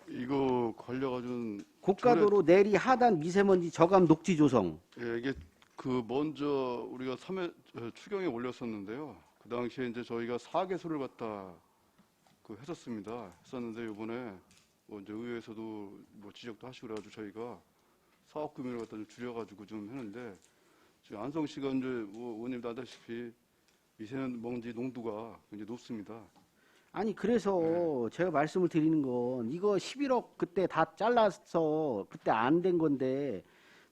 이거 걸려가지고 고가도로 내리 하단 미세먼지 저감 녹지 조성. 예, 이게 그 먼저 우리가 추경에 올렸었는데요. 그 당시에 이제 저희가 4개소를 갖다 했었는데 이번에 뭐 이제 의회에서도 뭐 지적도 하시고 그래가지고 저희가 사업 규모를 갖다 좀 줄여가지고 좀 했는데 지금 안성시가 이제 뭐 의원님도 아다시피 미세먼지 농도가 굉장히 높습니다. 아니 그래서 제가 말씀을 드리는 건 이거 11억 그때 다 잘라서 그때 안 된 건데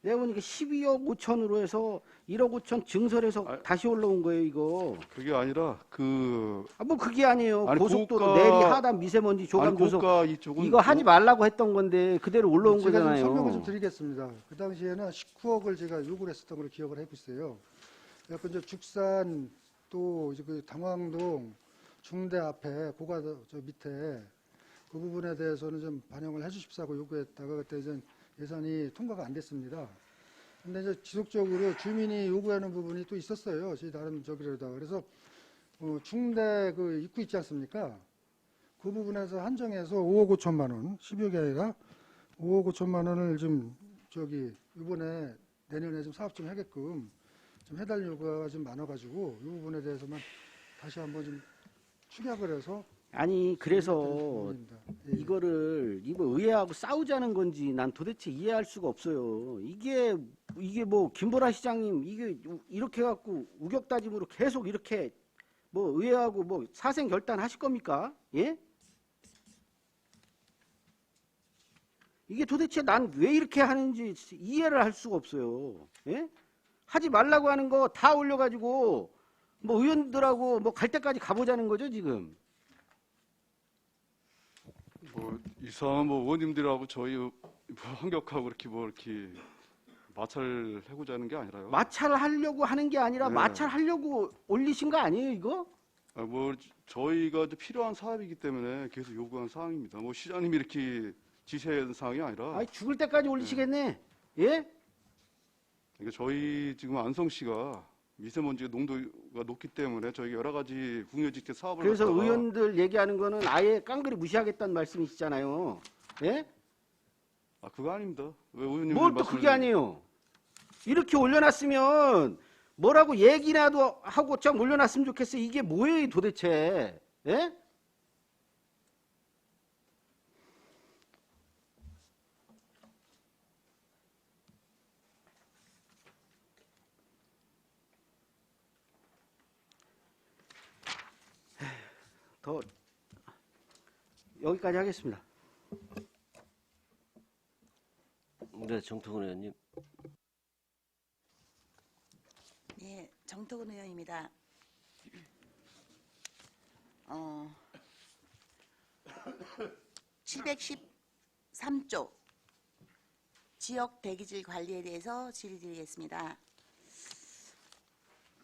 내가 보니까 12억 5천으로 해서 1억 5천 증설해서 다시 올라온 거예요 이거. 그게 아니라 뭐 그게 아니에요. 아니, 고속도로 고가- 내리 하단 미세먼지 조감 조성 고가 이쪽은 이거 하지 말라고 했던 건데 그대로 올라온 제가 좀 거잖아요. 설명을 좀 드리겠습니다. 그 당시에는 19억을 제가 요구를 했었던 걸 기억을 하고 있어요. 그래서 이제 죽산 또 이제 그 당황동 중대 앞에 고가도 저 밑에 그 부분에 대해서는 좀 반영을 해주십사고 요구했다가 그때 이제 예산이 통과가 안 됐습니다. 근데 이제 지속적으로 주민이 요구하는 부분이 또 있었어요. 저희 다른 저기로다가 그래서 중대 그 입구 있지 않습니까? 그 부분에서 한정해서 5억 5천만 원, 12억이 아니라 5억 5천만 원을 좀 이번에 내년에 좀 사업 좀 하게끔 좀 해달 요구가 좀 많아가지고 이 부분에 대해서만 다시 한번 좀 축약을 해서 아니 그래서 부분입니다. 예. 이거 의회하고 싸우자는 건지 난 도대체 이해할 수가 없어요. 이게 뭐 김보라 시장님 이게 이렇게 갖고 우격다짐으로 계속 이렇게 뭐 의회하고 뭐 사생 결단하실 겁니까? 예? 이게 도대체 난 왜 이렇게 하는지 이해를 할 수가 없어요. 예? 하지 말라고 하는 거 다 올려가지고 뭐 의원들하고 뭐 갈 때까지 가보자는 거죠 지금. 뭐 이상한 뭐 의원님들하고 저희 뭐 한격하고 이렇게 마찰을 해고자 하는 게 아니라요. 마찰하려고 하는 게 아니라 네. 마찰하려고 올리신 거 아니에요 이거? 뭐 저희가 이제 필요한 사업이기 때문에 계속 요구한 사항입니다. 뭐 시장님이 이렇게 지시한 사항이 아니라 아니 죽을 때까지 올리시겠네. 예? 그러니까 저희 지금 안성시가 미세먼지 농도가 높기 때문에 저희가 여러 가지 궁여지대 사업을 그래서 갖다가 의원들 얘기하는 거는 아예 깡그리 무시하겠다는 말씀이시잖아요. 예? 그거 아닙니다. 왜 의원님 뭘 또 그게 아니에요. 이렇게 올려놨으면 뭐라고 얘기라도 하고 좀 올려놨으면 좋겠어요. 이게 뭐예요 도대체. 예? 더 여기까지 하겠습니다. 네, 정태근 의원님. 네, 정태근 의원입니다. 713조 지역 대기질 관리에 대해서 질의드리겠습니다.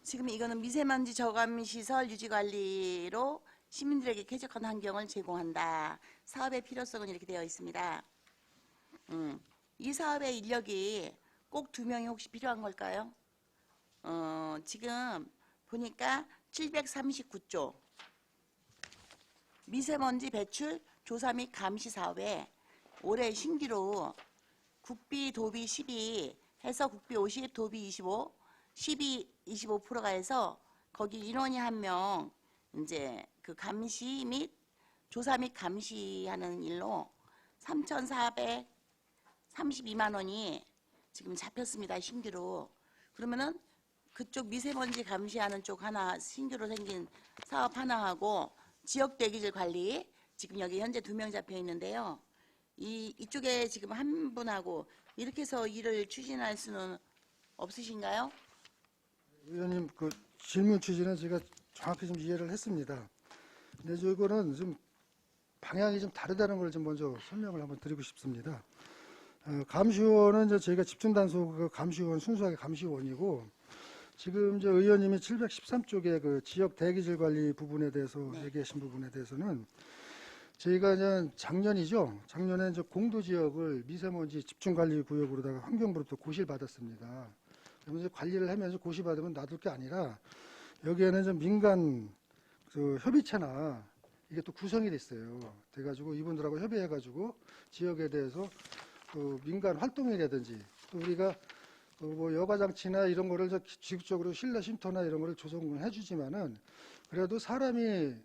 지금 이거는 미세먼지 저감 시설 유지 관리로 시민들에게 쾌적한 환경을 제공한다. 사업의 필요성은 이렇게 되어 있습니다. 이 사업의 인력이 꼭 2명이 혹시 필요한 걸까요? 지금 보니까 739조 미세먼지 배출 조사 및 감시 사업에 올해 신규로 국비 도비 12 해서 국비 50 도비 25 12 25%가 해서 거기 인원이 1명 이제 그 감시 및 조사 및 감시하는 일로 3,432만 원이 지금 잡혔습니다. 신규로. 그러면은 그쪽 미세먼지 감시하는 쪽 하나 신규로 생긴 사업 하나하고 지역 대기질 관리 지금 여기 현재 2명 잡혀 있는데요. 이쪽에 지금 한 분하고 이렇게 해서 일을 추진할 수는 없으신가요? 의원님 그 질문 취지는 제가 정확히 좀 이해를 했습니다. 근데 이거는 좀 방향이 좀 다르다는 걸 좀 먼저 설명을 한번 드리고 싶습니다. 감시원은 이제 저희가 집중단속 감시원 순수하게 감시원이고 지금 이제 의원님이 713쪽의 그 지역 대기질 관리 부분에 대해서 얘기하신 부분에 대해서는 저희가 이제 작년에 이제 공도 지역을 미세먼지 집중관리 구역으로다가 환경부로부터 고시를 받았습니다. 그러면 이제 관리를 하면서 고시 받으면 놔둘 게 아니라 여기에는 좀 민간 그 협의체나 이게 또 구성이 됐어요. 돼가지고 이분들하고 협의해가지고 지역에 대해서 그 민간 활동이라든지 또 우리가 뭐 여가장치나 이런 거를 지속적으로 실내 쉼터나 이런 거를 조성을 해주지만은 그래도 사람이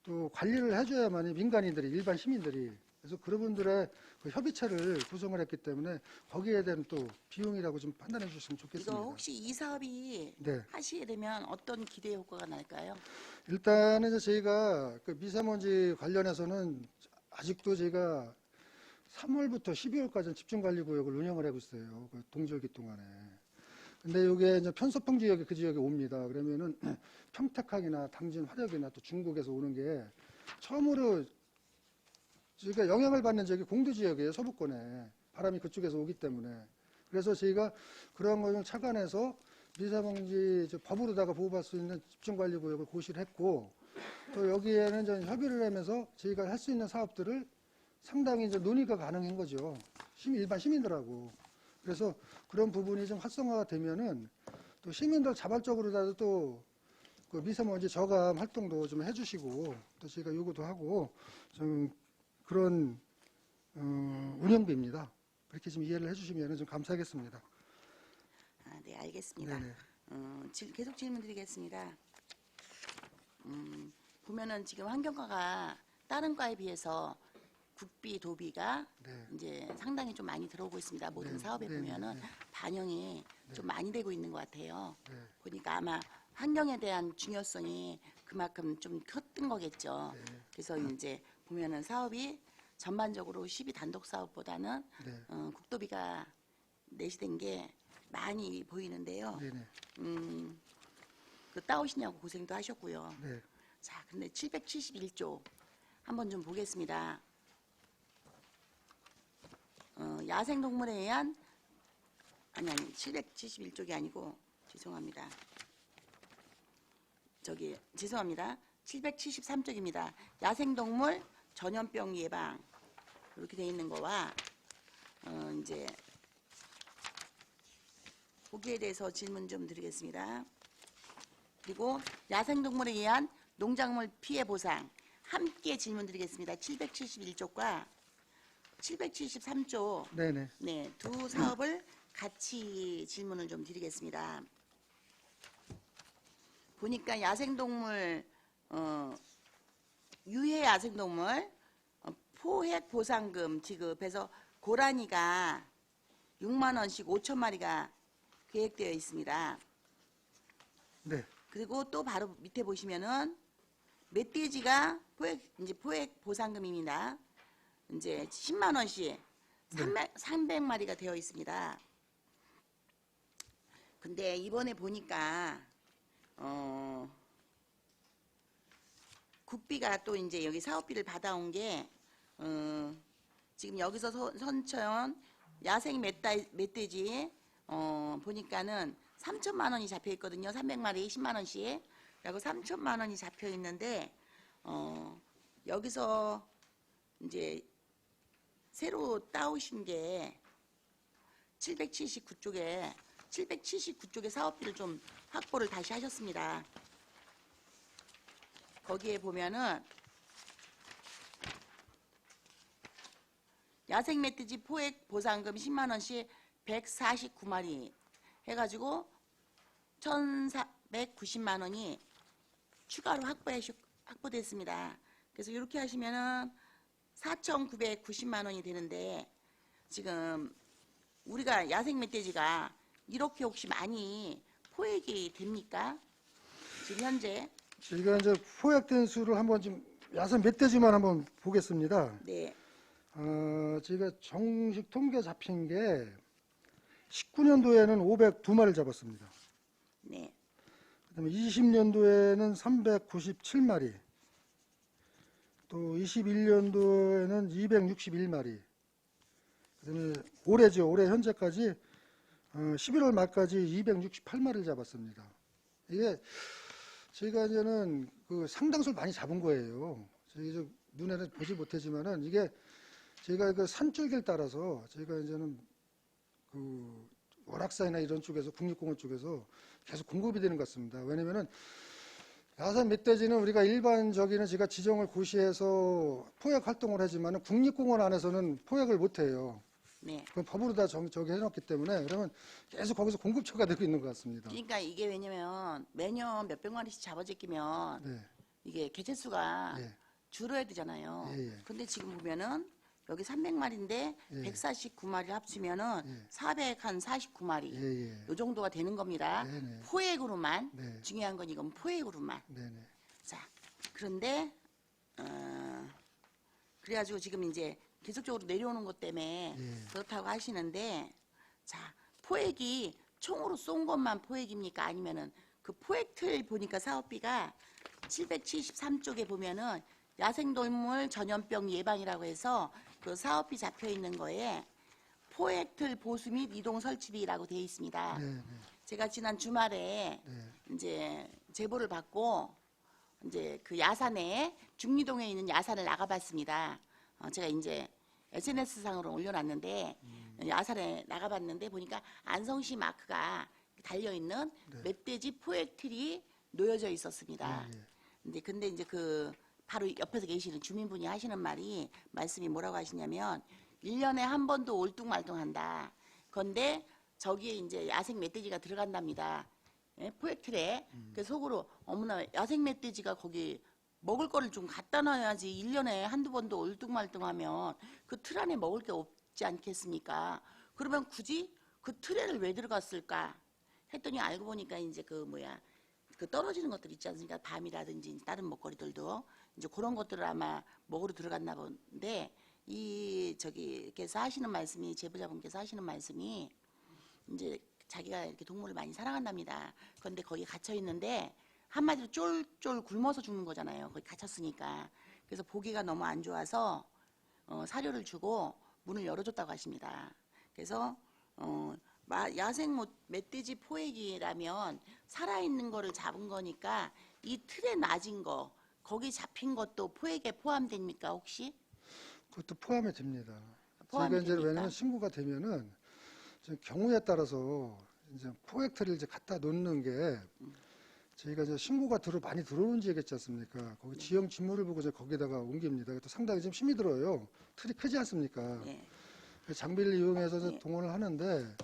또 관리를 해줘야만이 민간인들이 일반 시민들이 그래서 그런 분들의 그 협의체를 구성을 했기 때문에 거기에 대한 또 비용이라고 좀 판단해 주시면 좋겠습니다. 이거 혹시 이 사업이 네. 하시게 되면 어떤 기대 효과가 날까요? 일단은 이제 저희가 그 미세먼지 관련해서는 아직도 저희가 3월부터 12월까지는 집중관리구역을 운영을 하고 있어요. 그 동절기 동안에. 근데 이게 이제 편서평 지역이 그 지역에 옵니다. 그러면은 평택항이나 당진, 화력이나 또 중국에서 오는 게 처음으로 저희가 영향을 받는 지역이 공도 지역이에요. 서부권에. 바람이 그쪽에서 오기 때문에. 그래서 저희가 그런 것을 착안해서 미세먼지 법으로다가 보호받을 수 있는 집중관리구역을 고시를 했고 또 여기에는 이제 협의를 하면서 저희가 할 수 있는 사업들을 상당히 이제 논의가 가능한 거죠. 일반 시민들하고. 그래서 그런 부분이 좀 활성화가 되면은 또 시민들 자발적으로라도 또 그 미세먼지 저감 활동도 좀 해주시고 또 저희가 요구도 하고 좀 그런 운영비입니다. 그렇게 좀 이해를 해주시면 좀 감사하겠습니다. 네, 알겠습니다. 네네. 계속 질문 드리겠습니다. 보면은 지금 환경과가 다른 과에 비해서 국비, 도비가 네. 이제 상당히 좀 많이 들어오고 있습니다. 모든 네, 사업에 네, 보면은 네, 네. 반영이 좀 많이 되고 있는 것 같아요. 네. 보니까 아마 환경에 대한 중요성이 그만큼 좀 컸던 거겠죠. 네. 그래서 이제 보면은 사업이 전반적으로 12 단독 사업보다는 네. 국도비가 내시된 게 많이 보이는데요. 네네. 그 따오시냐고 고생도 하셨고요. 네. 자, 근데 771조 한번 좀 보겠습니다. 야생동물에 의한 아니 771쪽이 아니고 죄송합니다. 죄송합니다. 773쪽입니다. 야생동물 전염병 예방 이렇게 돼 있는 거와 이제 거기에 대해서 질문 좀 드리겠습니다. 그리고 야생동물에 의한 농작물 피해 보상 함께 질문 드리겠습니다. 771쪽과 773조 네네. 네, 두 사업을 같이 질문을 좀 드리겠습니다. 보니까 야생동물 유해 야생동물 포획 보상금 지급해서 고라니가 6만 원씩 5천 마리가 계획되어 있습니다. 네. 그리고 또 바로 밑에 보시면은 멧돼지가 포획 보상금입니다. 이제 10만 원씩 300마리가 되어 있습니다. 근데 이번에 보니까 국비가 또 이제 여기 사업비를 받아온 게 지금 여기서 선천 야생 멧돼지 보니까는 3천만 원이 잡혀 있거든요. 300마리 10만 원씩. 그리고 3천만 원이 잡혀 있는데 여기서 이제 새로 따오신 게 779쪽에 사업비를 좀 확보를 다시 하셨습니다. 거기에 보면은 야생 멧돼지 포획 보상금 10만 원씩 149마리 해가지고 1,490만 원이 추가로 확보됐습니다. 그래서 이렇게 하시면은 4,990만 원이 되는데 지금 우리가 야생 멧돼지가 이렇게 혹시 많이 포획이 됩니까? 지금 현재? 저희가 이제 포획된 수를 한번 좀 야생 멧돼지만 한번 보겠습니다. 네. 저희가 정식 통계 잡힌 게 19년도에는 502마리를 잡았습니다. 네. 그다음에 20년도에는 397마리, 또 21년도에는 261마리. 그다음에 올해죠. 올해 현재까지 11월 말까지 268마리를 잡았습니다. 이게 저희가 이제는 그 상당수를 많이 잡은 거예요. 저희 눈에는 보지 못하지만은 이게 저희가 그 산줄기를 따라서 저희가 이제는 그 월악산이나 이런 쪽에서 국립공원 쪽에서 계속 공급이 되는 것 같습니다. 왜냐면은 야생 멧돼지는 우리가 일반적인 제가 지정을 고시해서 포획 활동을 하지만은 국립공원 안에서는 포획을 못 해요. 네. 그 법으로 다 저기 해놨기 때문에 그러면 계속 거기서 공급처가 되고 있는 것 같습니다. 그러니까 이게 왜냐면 매년 몇백 마리씩 잡아제끼면 네. 이게 개체수가 예. 줄어야 되잖아요. 예, 예. 근데 지금 보면은 여기 300마리인데 예. 149마리 합치면은 예. 449마리. 예, 예. 요 정도가 되는 겁니다. 네, 네. 포획으로만. 네. 중요한 건 이건 포획으로만. 네네. 자, 그런데 그래가지고 지금 이제 계속적으로 내려오는 것 때문에 예. 그렇다고 하시는데, 자, 포획이 총으로 쏜 것만 포획입니까? 아니면은 그 포획틀 보니까 사업비가 773쪽에 보면은 야생동물 전염병 예방이라고 해서 그 사업비 잡혀 있는 거에 포획틀 보수 및 이동 설치비라고 되어 있습니다. 네, 네. 제가 지난 주말에 네. 이제 제보를 받고 이제 그 야산에 중리동에 있는 야산을 나가봤습니다. 제가 이제 SNS 상으로 올려놨는데 야산에 나가봤는데 보니까 안성시 마크가 달려 있는 멧돼지 포획틀이 놓여져 있었습니다. 근데 이제 그 바로 옆에서 계시는 주민분이 하시는 말씀이 뭐라고 하시냐면 1년에 한 번도 올뚱말뚱한다. 그런데 저기에 이제 야생 멧돼지가 들어간답니다. 예? 포획틀에. 그 속으로 어머나 야생 멧돼지가 거기 먹을 거를 좀 갖다 놔야지 1년에 한두 번도 올뚱말뚱하면 그 틀 안에 먹을 게 없지 않겠습니까? 그러면 굳이 그 틀에를 왜 들어갔을까? 했더니 알고 보니까 이제 그 떨어지는 것들 있지 않습니까? 밤이라든지 다른 먹거리들도 이제 그런 것들을 아마 먹으러 들어갔나 본데 저기께서 하시는 말씀이 제보자분께서 하시는 말씀이 이제 자기가 이렇게 동물을 많이 사랑한답니다. 그런데 거기 갇혀 있는데 한마디로 쫄쫄 굶어서 죽는 거잖아요. 거기 갇혔으니까. 그래서 보기가 너무 안 좋아서 사료를 주고 문을 열어줬다고 하십니다. 그래서 야생 멧돼지 포획이라면 살아있는 거를 잡은 거니까 이 틀에 낮은 거 거기 잡힌 것도 포획에 포함됩니까 혹시? 그것도 포함이 됩니다. 포함이 저희가 이제 됩니까? 왜냐면 신고가 되면은 지금 경우에 따라서 이제 포획틀을 이제 갖다 놓는 게 저희가 이제 신고가 많이 들어오는 지역이지 않습니까? 거기 지형 지물을 보고 이제 거기다가 옮깁니다. 또 상당히 좀 힘이 들어요. 틀이 크지 않습니까? 네. 장비를 이용해서 이제 네. 동원을 하는데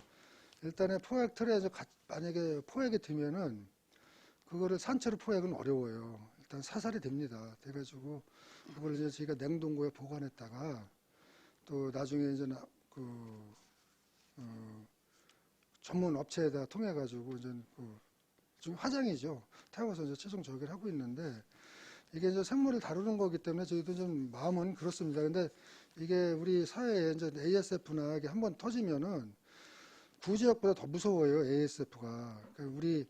일단은 포획틀에 만약에 포획이 되면은 그거를 산채로 포획은 어려워요. 일단 사살이 됩니다. 돼가지고 그걸 이제 저희가 냉동고에 보관했다가 또 나중에 이제 전문 업체에다 통해가지고 이제 좀 화장이죠. 태워서 이제 최종 저기를 하고 있는데 이게 이제 생물을 다루는 거기 때문에 저희도 좀 마음은 그렇습니다. 근데 이게 우리 사회에 이제 ASF나 이게 한번 터지면은 구지역보다 더 무서워요, ASF가. 우리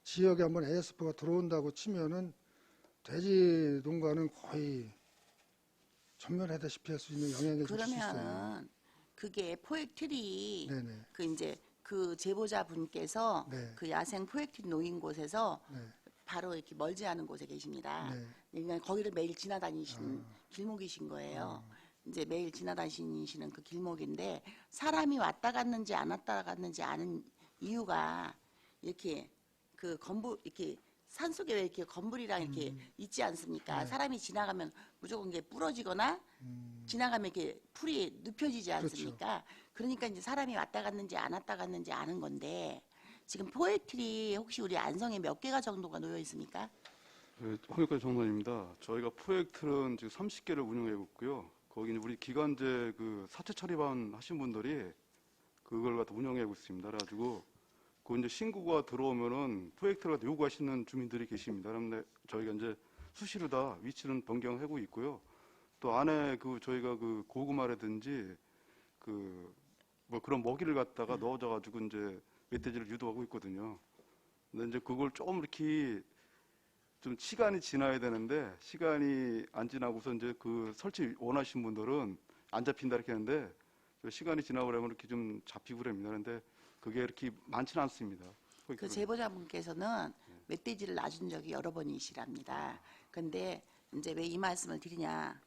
지역에 한번 ASF가 들어온다고 치면은 돼지 농가는 거의 전멸하다시피 할 수 있는 영향을 줄 수 있어요. 그러면은 그게 포획틀이 네네. 그 이제 그 제보자분께서 네. 그 야생 포획틀이 놓인 곳에서 네. 바로 이렇게 멀지 않은 곳에 계십니다. 네. 그러니까 거기를 매일 지나다니시는 길목이신 거예요. 이제 매일 지나다니시는 그 길목인데 사람이 왔다 갔는지 안 왔다 갔는지 아는 이유가 이렇게 그 건물 이렇게 산속에 왜 이렇게 건물이랑 이렇게 있지 않습니까? 사람이 지나가면 무조건 이게 부러지거나 지나가면 이렇게 풀이 눕혀지지 않습니까? 그러니까 이제 사람이 왔다 갔는지 안 왔다 갔는지 아는 건데 지금 포획틀이 혹시 우리 안성에 몇 개가 정도가 놓여 있습니까? 네, 황교까지 정론입니다. 저희가 포획틀은 지금 30개를 운영해 있고요. 거기는 우리 기관제 그 사채 처리반 하신 분들이 그걸 갖다 운영해 있습니다. 그래가지고 그 이제 신고가 들어오면은 포획틀을 요구하시는 주민들이 계십니다. 그런데 저희가 이제 수시로 다 위치는 변경하고 있고요. 또 안에 그 저희가 그 고구마라든지 그 뭐 그런 먹이를 갖다가 넣어줘가지고 이제 멧돼지를 유도하고 있거든요. 근데 이제 그걸 조금 이렇게 좀 시간이 지나야 되는데 시간이 안 지나고서 이제 그 설치 원하신 분들은 안 잡힌다 이렇게 하는데 시간이 지나고 그러면 이렇게 좀 잡히고 그럽니다. 그런데 그게 이렇게 많지는 않습니다. 그 제보자분께서는 멧돼지를 놔준 적이 여러 번이시랍니다. 근데 이제 왜 이 말씀을 드리냐.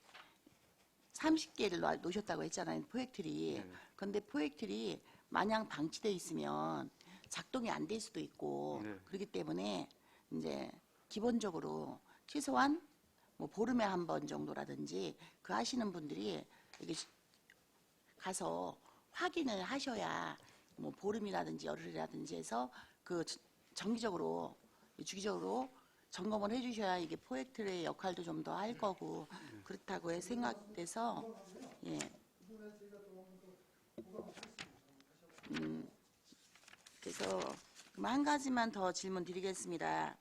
30개를 놓으셨다고 했잖아요, 포획틀이. 네. 근데 포획틀이 마냥 방치돼 있으면 작동이 안 될 수도 있고 네. 그렇기 때문에 이제 기본적으로 최소한 뭐 보름에 한 번 정도라든지 그 하시는 분들이 이게 가서 확인을 하셔야 뭐 보름이라든지 열흘이라든지 해서 그 정기적으로 주기적으로 점검을 해주셔야 이게 포획틀의 역할도 좀 더 할 거고 그렇다고 생각돼서 예. 그래서 그럼 한 가지만 더 질문 드리겠습니다.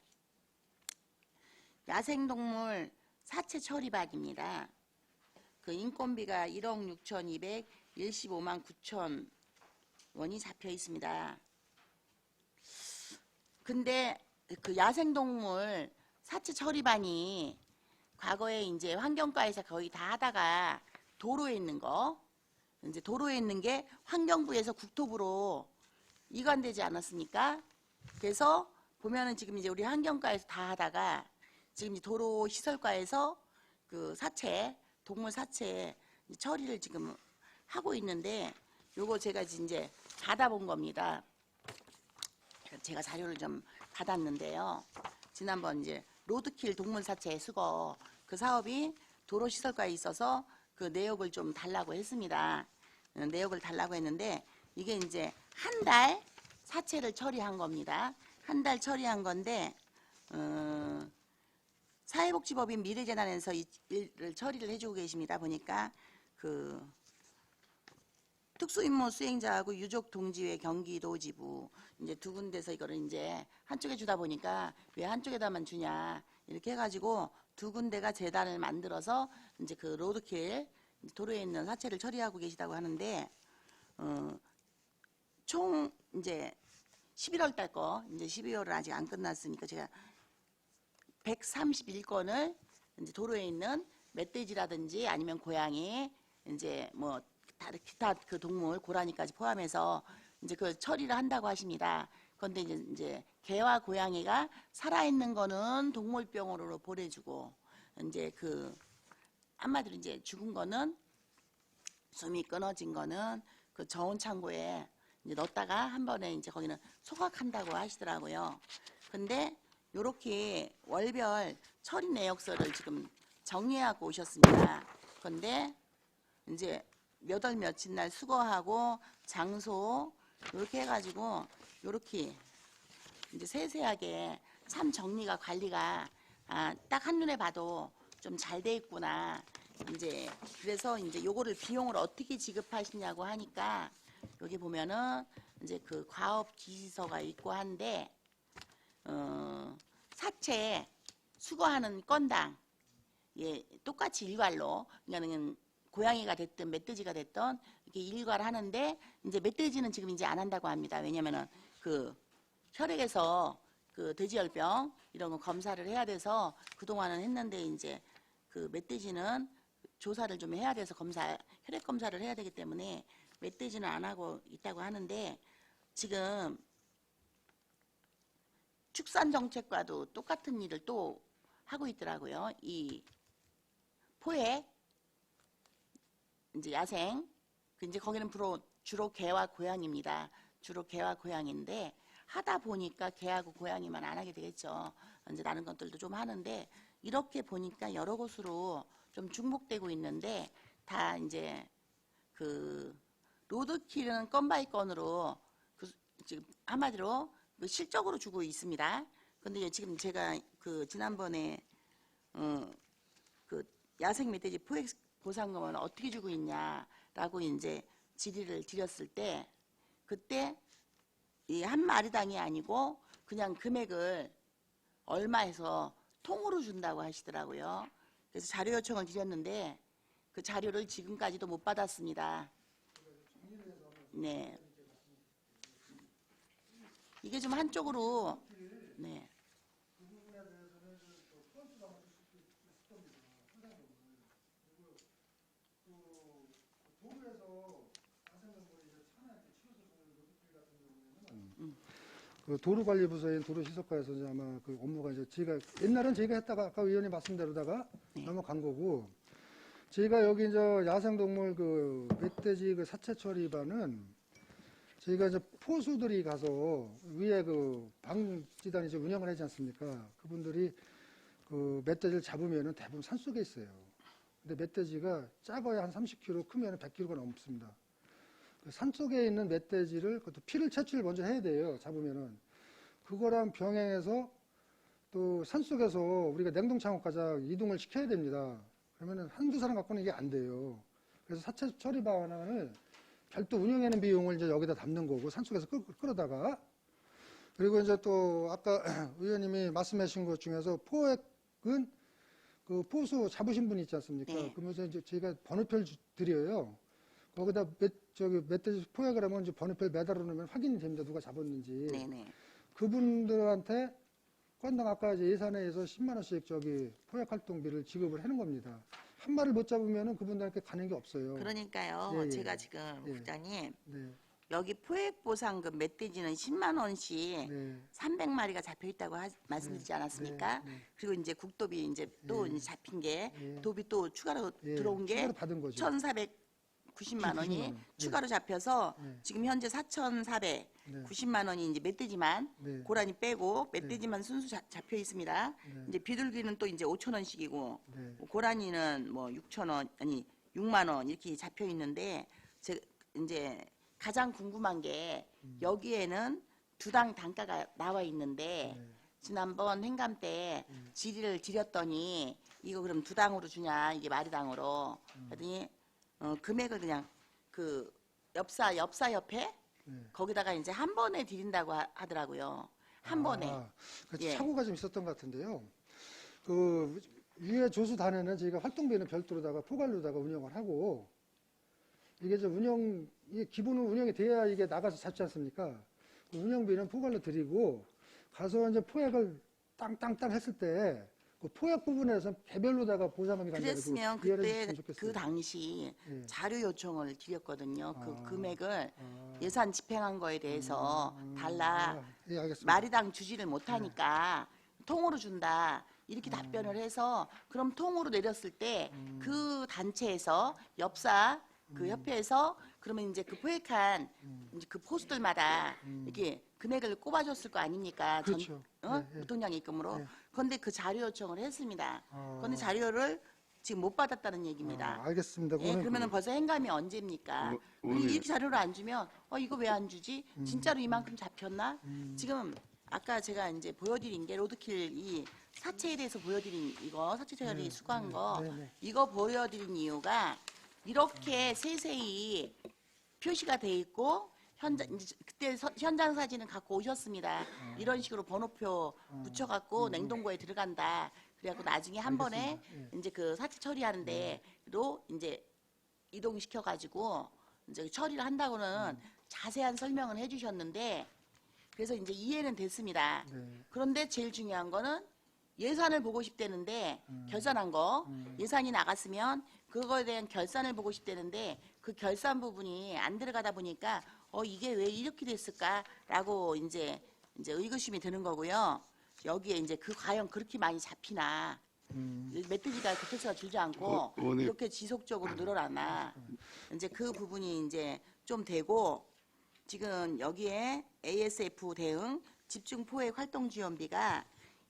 야생동물 사체 처리반입니다. 그 인건비가 1억 6,215만 9천 원이 잡혀 있습니다. 근데 그 야생동물 사체 처리반이 과거에 이제 환경과에서 거의 다 하다가 도로에 있는 거, 이제 도로에 있는 게 환경부에서 국토부로 이관되지 않았습니까? 그래서 보면은 지금 이제 우리 환경과에서 다 하다가 지금 이제 도로 시설과에서 그 사체, 동물 사체 처리를 지금 하고 있는데 요거 제가 이제 받아본 겁니다. 제가 자료를 좀 받았는데요. 지난번 이제 로드킬 동물 사체 수거 그 사업이 도로시설과에 있어서 그 내역을 좀 달라고 했습니다. 내역을 달라고 했는데 이게 이제 한 달 사체를 처리한 겁니다. 한 달 처리한 건데 사회복지법인 미래재단에서 일을 처리를 해주고 계십니다. 보니까 그 특수임무 수행자하고 유족 동지회 경기도 지부 이제 두 군데서 이거를 이제 한쪽에 주다 보니까 왜 한쪽에다만 주냐 이렇게 해가지고 두 군데가 재단을 만들어서 이제 그 로드킬 도로에 있는 사체를 처리하고 계시다고 하는데 총 이제 11월 달 거 이제 12월은 아직 안 끝났으니까 제가 131건을 이제 도로에 있는 멧돼지라든지 아니면 고양이 이제 뭐 기타 그 동물 고라니까지 포함해서 이제 그 처리를 한다고 하십니다. 그런데 이제 개와 고양이가 살아있는 거는 동물병원으로 보내주고 이제 그 한마디로 이제 죽은 거는 숨이 끊어진 거는 그 저온 창고에 이제 넣었다가 한 번에 이제 거기는 소각한다고 하시더라고요. 근데 요렇게 월별 처리 내역서를 지금 정리하고 오셨습니다. 그런데 이제 몇 월 며칠 날 수거하고 장소 이렇게 해가지고 요렇게 이제 세세하게 참 정리가 관리가 딱 한눈에 봐도 좀 잘 돼 있구나. 이제 그래서 이제 요거를 비용을 어떻게 지급하시냐고 하니까 여기 보면은 이제 그 과업 지시서가 있고 한데 사체 수거하는 건당 예, 똑같이 일괄로 그러니까는 고양이가 됐든 멧돼지가 됐든 이렇게 일괄 하는데 이제 멧돼지는 지금 이제 안 한다고 합니다. 왜냐면은 그 혈액에서 그 돼지열병 이런 거 검사를 해야 돼서 그동안은 했는데 이제 그 멧돼지는 조사를 좀 해야 돼서 혈액 검사를 해야 되기 때문에 멧돼지는 안 하고 있다고 하는데 지금 축산 정책과도 똑같은 일을 또 하고 있더라고요. 이 포획 이제 야생 이제 거기는 주로 개와 고양이입니다. 주로 개와 고양이인데 하다 보니까 개하고 고양이만 안 하게 되겠죠. 이제 다른 것들도 좀 하는데 이렇게 보니까 여러 곳으로 좀 중복되고 있는데 다 이제 그 로드킬은 건 바이 건으로 지금 한마디로 그 실적으로 주고 있습니다. 근데 지금 제가 그 지난번에 그 야생 멧돼지 포획 보상금은 어떻게 주고 있냐라고 이제 질의를 드렸을 때 그때 이 한 마리당이 아니고 그냥 금액을 얼마 해서 통으로 준다고 하시더라고요. 그래서 자료 요청을 드렸는데 그 자료를 지금까지도 못 받았습니다. 네. 이게 좀 한쪽으로 네. 그 도로관리부서인 도로시설과에서 이제 아마 그 업무가 이제 옛날엔 저희가 했다가 아까 의원님 말씀대로다가 넘어간 거고 저희가 여기 이제 야생동물 그 멧돼지 그 사체 처리반은 저희가 이제 포수들이 가서 위에 그 방지단이 이제 운영을 하지 않습니까? 그분들이 그 멧돼지를 잡으면은 대부분 산속에 있어요. 근데 멧돼지가 작아야 한 30kg, 크면 100kg가 넘습니다. 그 산속에 있는 멧돼지를 그것도 피를 채취를 먼저 해야 돼요. 잡으면은 그거랑 병행해서 또 산속에서 우리가 냉동창고까지 이동을 시켜야 됩니다. 그러면은 한두 사람 갖고는 이게 안 돼요. 그래서 사체 처리반을 별도 운영하는 비용을 이제 여기다 담는 거고 산속에서 끌어다가 그리고 이제 또 아까 의원님이 말씀하신 것 중에서 포획은 그 포수 잡으신 분 있지 않습니까? 네. 그러면서 이제 저희가 번호표를 드려요. 거기다 멧돼지 포획을 하면 이제 번호표를 매달아 놓으면 확인이 됩니다. 누가 잡았는지. 네네. 그분들한테 건당 아까 이제 예산에서 10만 원씩 포획 활동비를 지급을 하는 겁니다. 한 마리를 못 잡으면은 그분들한테 가는 게 없어요. 그러니까요. 예, 예. 제가 지금 예. 국장님 네, 여기 포획 보상금 멧돼지는 10만 원씩 네, 300마리가 잡혀 있다고 말씀드리지 않았습니까? 네. 그리고 이제 국도비 이제 또 예. 이제 잡힌 게 예. 도비 또 추가로 예. 들어온 게 추가로 받은 거죠. 1,490만 원이 90만 원. 추가로 잡혀서 예. 지금 현재 4,490만 원이 이제 멧돼지만 네. 고라니 빼고 멧돼지만 순수 잡혀 있습니다. 네. 이제 비둘기는 또 이제 5천 원씩이고 네. 고라니는 뭐 6천 원 아니 6만 원 이렇게 잡혀 있는데 제가 이제 가장 궁금한 게 여기에는 두당 단가가 나와 있는데 네. 지난번 행감 때 질의를 드렸더니 이거 그럼 두당으로 주냐 이게 마리당으로 그랬더니 금액을 그냥 그 엽사협회 네. 거기다가 이제 한 번에 드린다고 하더라고요. 한 번에. 그 예. 착오가 좀 있었던 것 같은데요. 그 위에 조수단에는 저희가 활동비는 별도로다가 포괄로다가 운영을 하고 이게 이제 이 기본은 운영이 돼야 이게 나가서 잡지 않습니까? 그 운영비는 포괄로 드리고 가서 이제 포획을 땅땅땅 했을 때 그 포획 부분에서 개별로다가 보상금이 간다고 그랬으면 이해를 그때 해주시면 좋겠어요. 그 당시 예. 자료 요청을 드렸거든요. 그 아. 금액을 아. 예산 집행한 거에 대해서 달라. 예, 알겠습니다. 마리당 주지를 못하니까 통으로 준다. 이렇게 답변을 해서 그럼 통으로 내렸을 때 그 단체에서 엽사 그 협회에서 그러면 이제 그 포획한 이제 그 포수들마다 이렇게 금액을 꼽아줬을 거 아닙니까? 그렇죠. 예, 예. 무통장 입금으로. 예. 그런데 그 자료 요청을 했습니다. 아. 그런데 자료를 지금 못 받았다는 얘기입니다. 알겠습니다. 예, 그러면은 벌써 행감이 언제입니까? 오늘 이렇게 자료를 안 주면 이거 왜 안 주지? 진짜로 이만큼 잡혔나? 지금 아까 제가 이제 보여드린 게 로드킬 이 사체에 대해서 보여드린 이거 사체 처리 수거한 거 네. 이거 보여드린 이유가 이렇게 세세히 표시가 돼 있고 이제 그때 현장 사진을 갖고 오셨습니다. 이런 식으로 번호표 붙여갖고 냉동고에 들어간다. 그래갖고 나중에 한 번에 알겠습니다. 이제 그 사채 처리하는데로 이제 이동시켜가지고 이제 처리를 한다고는 자세한 설명을 해주셨는데 그래서 이제 이해는 됐습니다. 네. 그런데 제일 중요한 거는 예산을 보고 싶다는데 결산한 거 예산이 나갔으면 그거에 대한 결산을 보고 싶다는데 그 결산 부분이 안 들어가다 보니까 이게 왜 이렇게 됐을까라고 이제 의구심이 드는 거고요. 여기에 이제 과연 그렇게 많이 잡히나 멧돼지가 개체수가 줄지 않고 의원님. 이렇게 지속적으로 늘어나나 이제 그 부분이 이제 좀 되고 지금 여기에 ASF 대응 집중 포획 활동 지원비가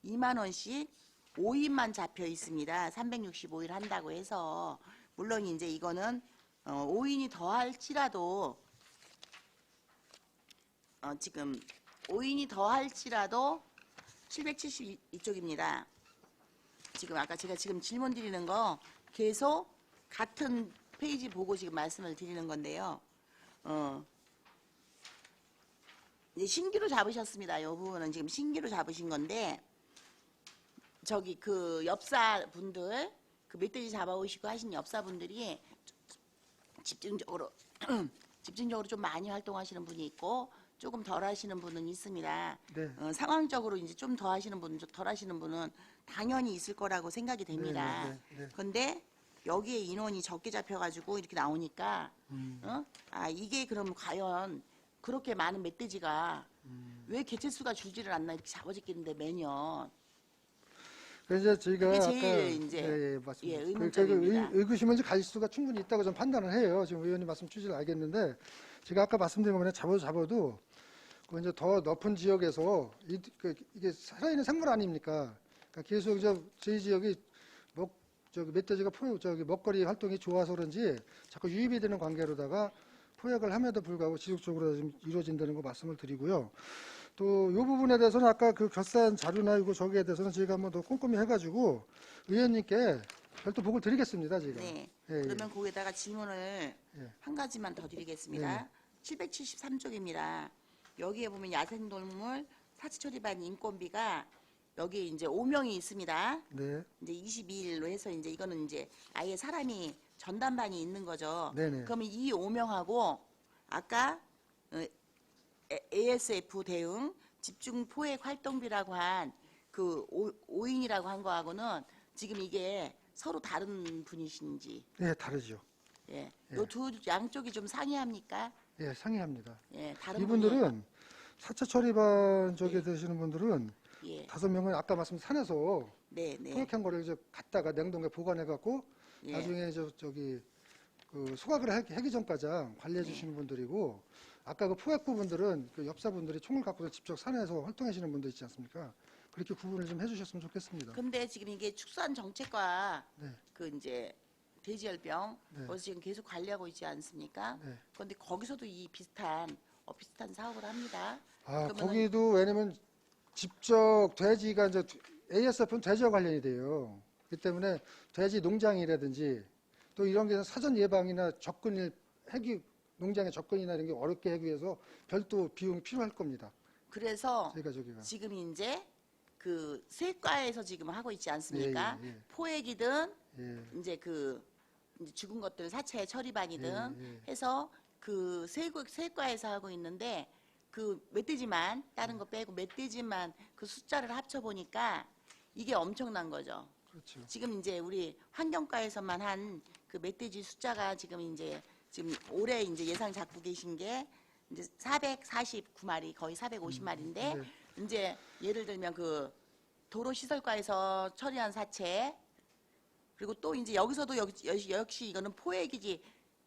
2만 원씩 5인만 잡혀 있습니다. 365일 한다고 해서 물론 이제 이거는 5인이 더할지라도 지금 5인이 더할지라도 772쪽입니다. 지금 아까 제가 지금 질문 드리는 거 계속 같은 페이지 보고 지금 말씀을 드리는 건데요. 이제 신규로 잡으셨습니다. 이 부분은 지금 신규로 잡으신 건데 저기 그 엽사분들 그 멧돼지 잡아오시고 하신 엽사분들이 집중적으로 좀 많이 활동하시는 분이 있고 조금 덜 하시는 분은 있습니다. 네. 상황적으로 이제 좀 더 하시는 분, 덜 하시는 분은 당연히 있을 거라고 생각이 됩니다. 네. 그런데 여기에 인원이 적게 잡혀가지고 이렇게 나오니까 이게 그럼 과연 그렇게 많은 멧돼지가 왜 개체수가 줄지를 않나 이렇게 잡아지겠는데 매년 그래서 저희가 그게 아까 제일 이제 맞습니다. 예, 의문점입니다. 의구심을 이제 가질 수가 충분히 있다고 저는 판단을 해요. 지금 의원님 말씀 취지를 알겠는데 제가 아까 말씀드린 것처럼 잡아도 그 이제 더 높은 지역에서 이게 살아있는 생물 아닙니까? 그러니까 계속 저희 지역이 멧돼지가 먹거리 활동이 좋아서 그런지 자꾸 유입이 되는 관계로다가 포획을 함에도 불구하고 지속적으로 좀 이루어진다는 거 말씀을 드리고요. 또 이 부분에 대해서는 아까 그 결산 자료나 이거 저기에 대해서는 저희가 한번 더 꼼꼼히 해가지고 의원님께 별도 보고를 드리겠습니다. 제가. 네. 예, 그러면 거기에다가 질문을 예. 한 가지만 더 드리겠습니다. 773쪽입니다. 여기에 보면 야생동물 사치처리반 인건비가 여기 이제 5명이 있습니다. 네. 이제 22일로 해서 이제 이거는 이제 아예 사람이 전담반이 있는 거죠. 네네. 그러면 이 5명하고 아까 ASF 대응 집중 포획 활동비라고 한 그 5인이라고 한 거하고는 지금 이게 서로 다른 분이신지 네, 다르죠. 예. 요 두 양쪽이 좀 상이합니까? 예, 상의합니다. 예, 다른 이분들은 사채 처리반 저기 되시는 분들은 분이, 예. 5명은 아까 말씀 산에서 네, 네. 포획한 거를 이제 갖다가 냉동에 보관해 갖고 예. 나중에 저기 그 소각을 하기 전까지 관리해 주시는 분들이고 아까 그 포획 부분들은 그 엽사분들이 총을 갖고서 직접 산에서 활동하시는 분들 있지 않습니까? 그렇게 구분을 좀 해주셨으면 좋겠습니다. 근데 지금 이게 축산 정책과 네. 그 이제 돼지열병 네. 거기서 지금 계속 관리하고 있지 않습니까? 네. 그런데 거기서도 이 비슷한 사업을 합니다. 아, 그러면은- 거기도 왜냐면 직접 돼지가 이제 ASF는 돼지와 관련이 돼요. 그렇기 때문에 돼지 농장이라든지 또 이런 게 사전 예방이나 접근을 농장의 접근이나 이런 게 어렵게 하기 위해서 별도 비용이 필요할 겁니다. 그래서 저희가 저기가. 지금 이제 그 세과에서 지금 하고 있지 않습니까? 예, 예, 예. 포획이든 예. 이제 이제 죽은 것들 사체 처리반이든 예, 예. 해서 그 세과에서 하고 있는데 그 멧돼지만 다른 거 빼고 멧돼지만 그 숫자를 합쳐 보니까 이게 엄청난 거죠. 그렇죠. 지금 이제 우리 환경과에서만 한 그 멧돼지 숫자가 지금 올해 이제 예상 잡고 계신 게 이제 449마리 거의 450마리인데 네. 이제 예를 들면 그 도로시설과에서 처리한 사체 그리고 또 이제 여기서도 역시 이거는 포획이지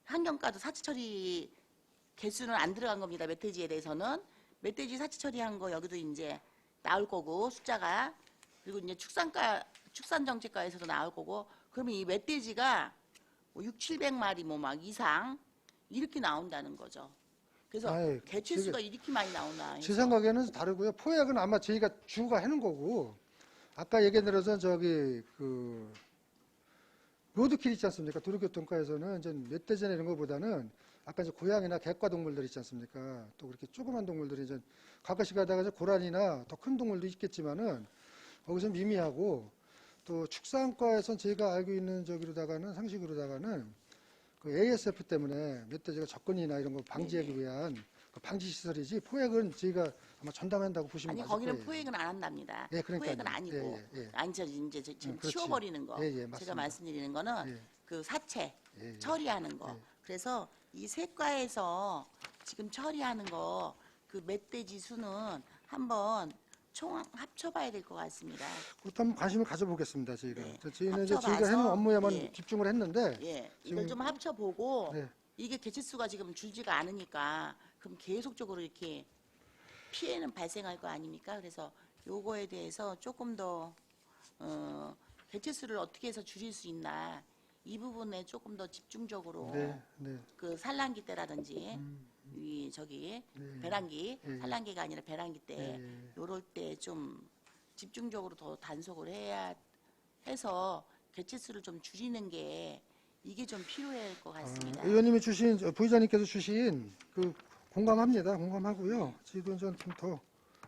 환경과도 사체 처리 개수는 안 들어간 겁니다. 멧돼지에 대해서는 мет돼지 사치 처리한 거 여기도 이제 나올 거고 숫자가 그리고 이제 축산정책과에서도 나올 거고 그러면 이 멧돼지가 뭐 600~700마리 뭐 막 이상 이렇게 나온다는 거죠. 그래서 아이, 개체수가 이렇게 많이 나오나 제 생각에는 다르고요. 포획은 아마 저희가 주가 해는 거고 아까 얘기 들어서 저기 그 로드킬 있지 않습니까? 도로교통과에서는 이제 멧돼지나 이런 것보다는 아까 이제 고양이나 객과 동물들 있지 않습니까? 또 그렇게 조그만 동물들이 이제 가끔씩 가다가 이제 고라니나 더 큰 동물도 있겠지만은 거기서 미미하고 또 축산과에선 제가 알고 있는 저기로다가는 상식으로다가는 그 ASF 때문에 멧돼지가 접근이나 이런 거 방지하기 위한 그 방지 시설이지 포획은 저희가 아마 전담한다고 보시면 아니 맞을 거기는 거예요. 포획은 안 한답니다. 예, 그러니까요. 포획은 아니고 예, 예, 예. 아니 저 이제 지금 그렇지. 치워버리는 거. 예, 예, 제가 맞습니다. 말씀드리는 거는 예. 그 사체 예, 예. 처리하는 거. 예. 그래서 이 세과에서 지금 처리하는 거 그 멧돼지 수는 한번 총 합쳐봐야 될 것 같습니다. 그렇다면 관심을 가져보겠습니다. 저희가. 네. 저희는 이제 저희가 합쳐봐서, 해놓은 업무에만 예. 집중을 했는데 예, 지금- 이걸 좀 합쳐보고 네. 이게 개체수가 지금 줄지가 않으니까 그럼 계속적으로 이렇게 피해는 발생할 거 아닙니까? 그래서 요거에 대해서 조금 더 개체수를 어떻게 해서 줄일 수 있나 이 부분에 조금 더 집중적으로 네, 네. 그 산란기 때라든지 이 저기 네. 배란기 예. 산란기가 아니라 배란기 때 예. 요럴 때 좀 집중적으로 더 단속을 해야 해서 개체수를 좀 줄이는 게 이게 좀 필요할 것 같습니다. 의원님이 주신 부의장님께서 주신 그 공감합니다. 공감하고요. 지금 좀 더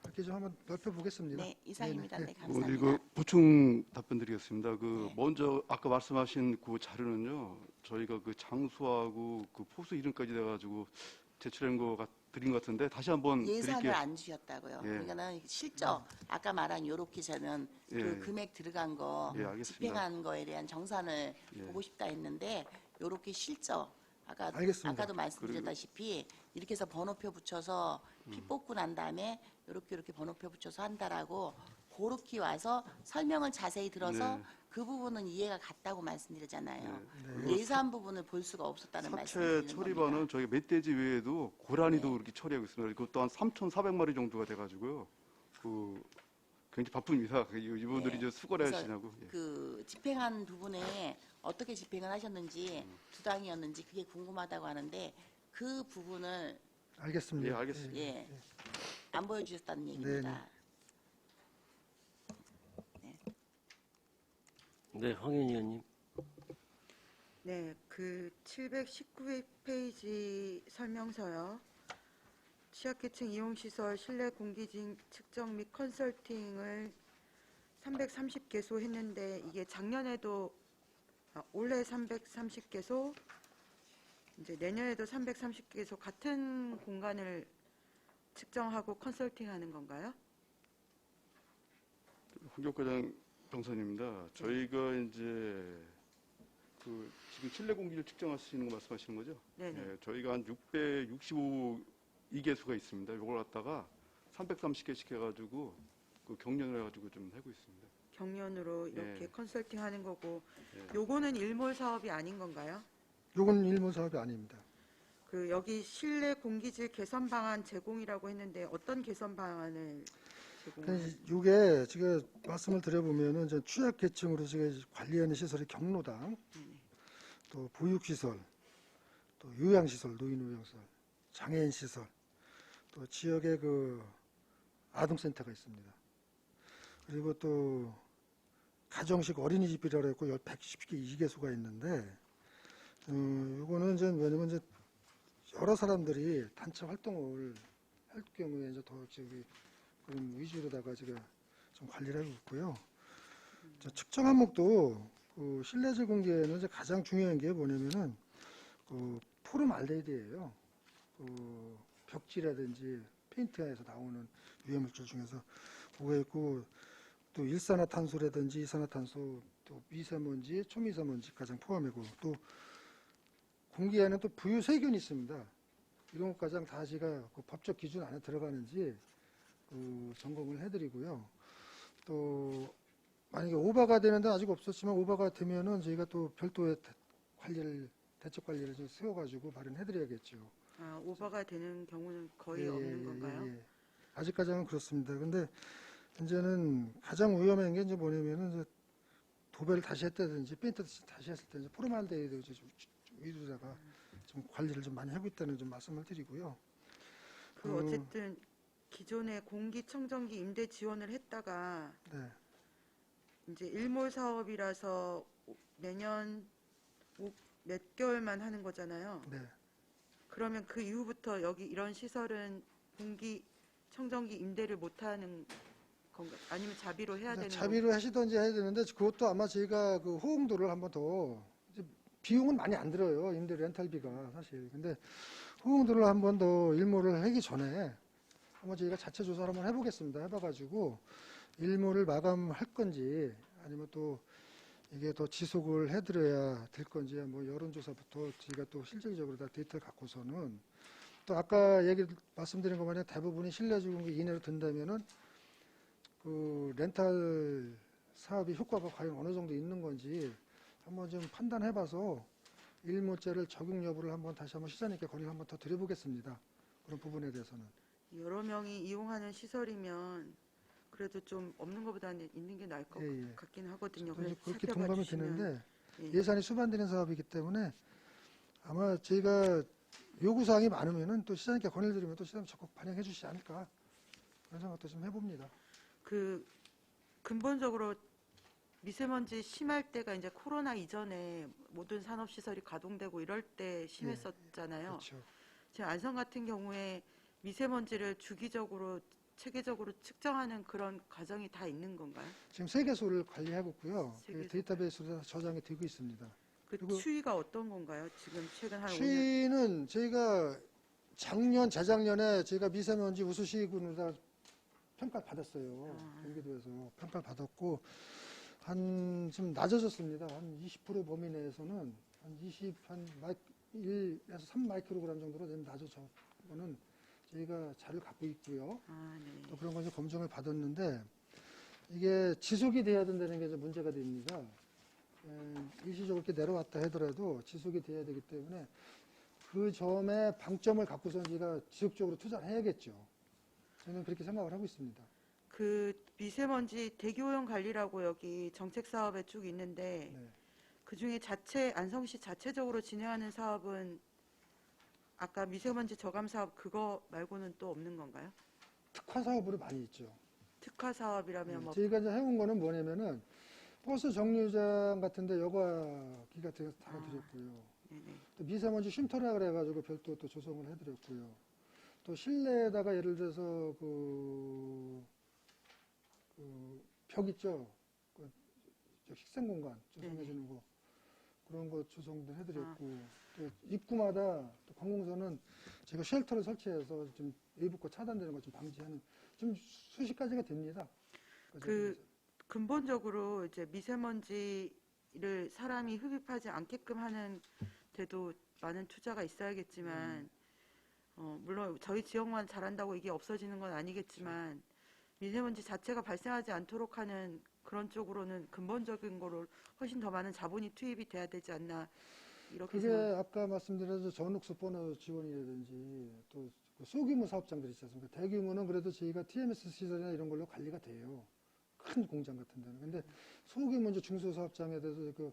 이렇게 좀 한번 넓혀보겠습니다. 네, 이상입니다. 네, 네, 네. 감사합니다. 이거 보충 답변드리겠습니다. 그 네. 먼저 아까 말씀하신 그 자료는요, 저희가 그 장수하고 그 포수 이름까지 돼가지고 제출한 거 드린 것 같은데 다시 한번 예산을 드릴게요. 안 주셨다고요. 예. 그러니까는 실적 아까 말한 요렇게 저는 예. 그 금액 들어간 거 예, 알겠습니다. 집행한 거에 대한 정산을 예. 보고 싶다 했는데 요렇게 실적 알겠습니다. 아까도 말씀드렸다시피 이렇게 해서 번호표 붙여서 피 뽑고 난 다음에 요렇게 번호표 붙여서 한다라고 그렇게 와서 설명을 자세히 들어서 네. 그 부분은 이해가 갔다고 말씀드리잖아요. 네. 예산 부분을 볼 수가 없었다는 사체 말씀드리는 처리반은 겁니다. 저희 멧돼지 외에도 고라니도 네. 그렇게 처리하고 있습니다. 그것도 한 3,400마리 정도가 돼가지고요. 그 굉장히 바쁩니다. 이분들이 네. 이제 수거를 그래서 하시냐고. 예. 그 집행한 부분에 어떻게 집행을 하셨는지 두 당이었는지 그게 궁금하다고 하는데 그 부분을 알겠습니다. 예, 알겠습니다. 예, 안 보여주셨다는 얘기입니다. 네, 황현희 의원님. 네, 그 719페이지 설명서요. 취약계층 이용시설 실내 공기 측정 및 컨설팅을 330개소 했는데 이게 작년에도 올해 330개소, 이제 내년에도 330개소 같은 공간을 측정하고 컨설팅하는 건가요? 홍경과장 병선입니다. 저희가 이제 그 지금 실내 공기를 측정하시는 거 말씀하시는 거죠? 네네. 예, 저희가 한 665이개수가 있습니다. 이걸 갖다가 330개씩 해가지고 그 경련을 해가지고 좀 하고 있습니다. 경련으로 이렇게 예. 컨설팅하는 거고, 예. 요거는 일몰 사업이 아닌 건가요? 요건 일몰 사업이 아닙니다. 그 여기 실내 공기질 개선 방안 제공이라고 했는데 어떤 개선 방안을 제공하는? 이게 제가 말씀을 드려보면은 이제 취약계층으로 제가 관리하는 시설이 경로당, 또 보육시설, 또 요양시설, 노인요양시설, 장애인시설, 또 지역에 그 아동센터가 있습니다. 그리고 또 가정식 어린이집이라고 했고 110개 있는데, 요거는 이제 왜냐면 이제 여러 사람들이 단체 활동을 할 경우에 이제 더 저기 그런 위주로다가 제가 좀 관리를 하고 있고요. 측정 항목도 그 실내질 공기에는 이제 가장 중요한 게 뭐냐면은 그 포름알데히드예요. 그 벽지라든지 페인트에서 나오는 유해물질 중에서 그거 있고 또 일산화탄소라든지 이산화탄소 또 미세먼지, 초미세먼지 가장 포함이고 또 공기에는 또 부유 세균이 있습니다. 이런 것 가장 다 제가 그 법적 기준 안에 들어가는지 그 점검을 해드리고요. 또 만약에 오버가 되는데 아직 없었지만 오버가 되면은 저희가 또 별도의 대책 관리를 좀 세워가지고 마련해드려야겠죠. 아, 오버가 되는 경우는 거의 예, 없는 예, 건가요? 예. 아직까지는 그렇습니다. 근데 이제는 가장 위험한 게 이제 뭐냐면은 이제 도배를 다시 했다든지 페인트 다시 했을 때 이제 포름알데히드 좀 위주다가 좀 관리를 좀 많이 하고 있다는 좀 말씀을 드리고요. 그 어쨌든 기존에 공기청정기 임대 지원을 했다가 네. 이제 일몰 사업이라서 내년 몇 개월만 하는 거잖아요. 네. 그러면 그 이후부터 여기 이런 시설은 공기청정기 임대를 못 하는 건가? 아니면 자비로 해야 되는 자비로 하시던지 해야 되는데 그것도 아마 저희가 그 호응도를 한번 더 이제 비용은 많이 안 들어요. 임대 렌탈비가 사실. 근데 호응도를 한번 더 일몰을 하기 전에 한번 저희가 자체 조사를 한번 해보겠습니다. 해봐가지고 일몰을 마감할 건지 아니면 또 이게 더 지속을 해드려야 될 건지 뭐 여론조사부터 저희가 또 실질적으로 다 데이터를 갖고서는 또 아까 말씀드린 것 마냥 대부분이 실내주거 이내로 든다면은 그 렌탈 사업이 효과가 과연 어느 정도 있는 건지 한번 좀 판단해봐서 일몰제를 적용 여부를 한번 다시 한번 시장님께 건의를 한번 더 드려보겠습니다. 그런 부분에 대해서는. 여러 명이 이용하는 시설이면 그래도 좀 없는 것보다는 있는 게 나을 것 예, 예. 같긴 하거든요. 저도 그래서 그렇게 살펴봐 동감이 주시면. 드는데 예. 예산이 수반되는 사업이기 때문에 아마 저희가 요구사항이 많으면은 또 시장님께 건의를 드리면 또 시장님 적극 반영해 주시지 않을까 그런 생각도 좀 해봅니다. 그 근본적으로 미세먼지 심할 때가 이제 코로나 이전에 모든 산업 시설이 가동되고 이럴 때 심했었잖아요. 그렇죠. 지금 안성 같은 경우에 미세먼지를 주기적으로 체계적으로 측정하는 그런 과정이 다 있는 건가요? 지금 세계소를 관리하고 있고요. 그 세계소. 데이터베이스로 다 저장이 되고 있습니다. 그 그리고 추이가 어떤 건가요? 지금 최근 한 5년. 추위는 저희가 재작년에 저희가 미세먼지 우수시군으로 다 평가를 받았어요. 경기도에서 평가를 받았고 좀 낮아졌습니다. 한 20% 범위 내에서는 한 1에서 3 마이크로그램 정도로 좀 낮아져. 거는 저희가 자료를 갖고 있고요. 네. 또 그런 것을 검증을 받았는데 이게 지속이 돼야 된다는 게 이제 문제가 됩니다. 일시적으로 이렇게 내려왔다 하더라도 지속이 돼야 되기 때문에 그 점에 방점을 갖고서 저희가 지속적으로 투자를 해야겠죠. 저는 그렇게 생각을 하고 있습니다. 그 미세먼지 대기오염 관리라고 여기 정책 사업에 쭉 있는데 네. 그 중에 안성시 자체적으로 진행하는 사업은 아까 미세먼지 저감 사업 그거 말고는 또 없는 건가요? 특화 사업으로 많이 있죠. 특화 사업이라면 뭐 저희가 이제 해온 거는 뭐냐면은 버스 정류장 같은데 여과기 같은 거 달아드렸고요. 네네. 또 미세먼지 쉼터라 그래가지고 별도 또 조성을 해드렸고요. 또 실내에다가 예를 들어서 벽 있죠. 저 식생 공간 조성해주는 거 그런 거 조성도 해드렸고 또 입구마다 또 관공서는 제가 쉘터를 설치해서 좀 외부권 차단되는 걸 좀 방지하는 좀 수십 가지가 됩니다. 그 근본적으로 이제 미세먼지를 사람이 흡입하지 않게끔 하는 데도 많은 투자가 있어야겠지만 물론 저희 지역만 잘한다고 이게 없어지는 건 아니겠지만 미세먼지 자체가 발생하지 않도록 하는 그런 쪽으로는 근본적인 거로 훨씬 더 많은 자본이 투입이 돼야 되지 않나 이렇게 그게 생각. 아까 말씀드린 전옥수 보너 지원이라든지 또 소규모 사업장들 있지 않습니까? 대규모는 그래도 저희가 TMS 시설이나 이런 걸로 관리가 돼요. 큰 공장 같은 데는. 근데 소규모 이제 중소사업장에 대해서 그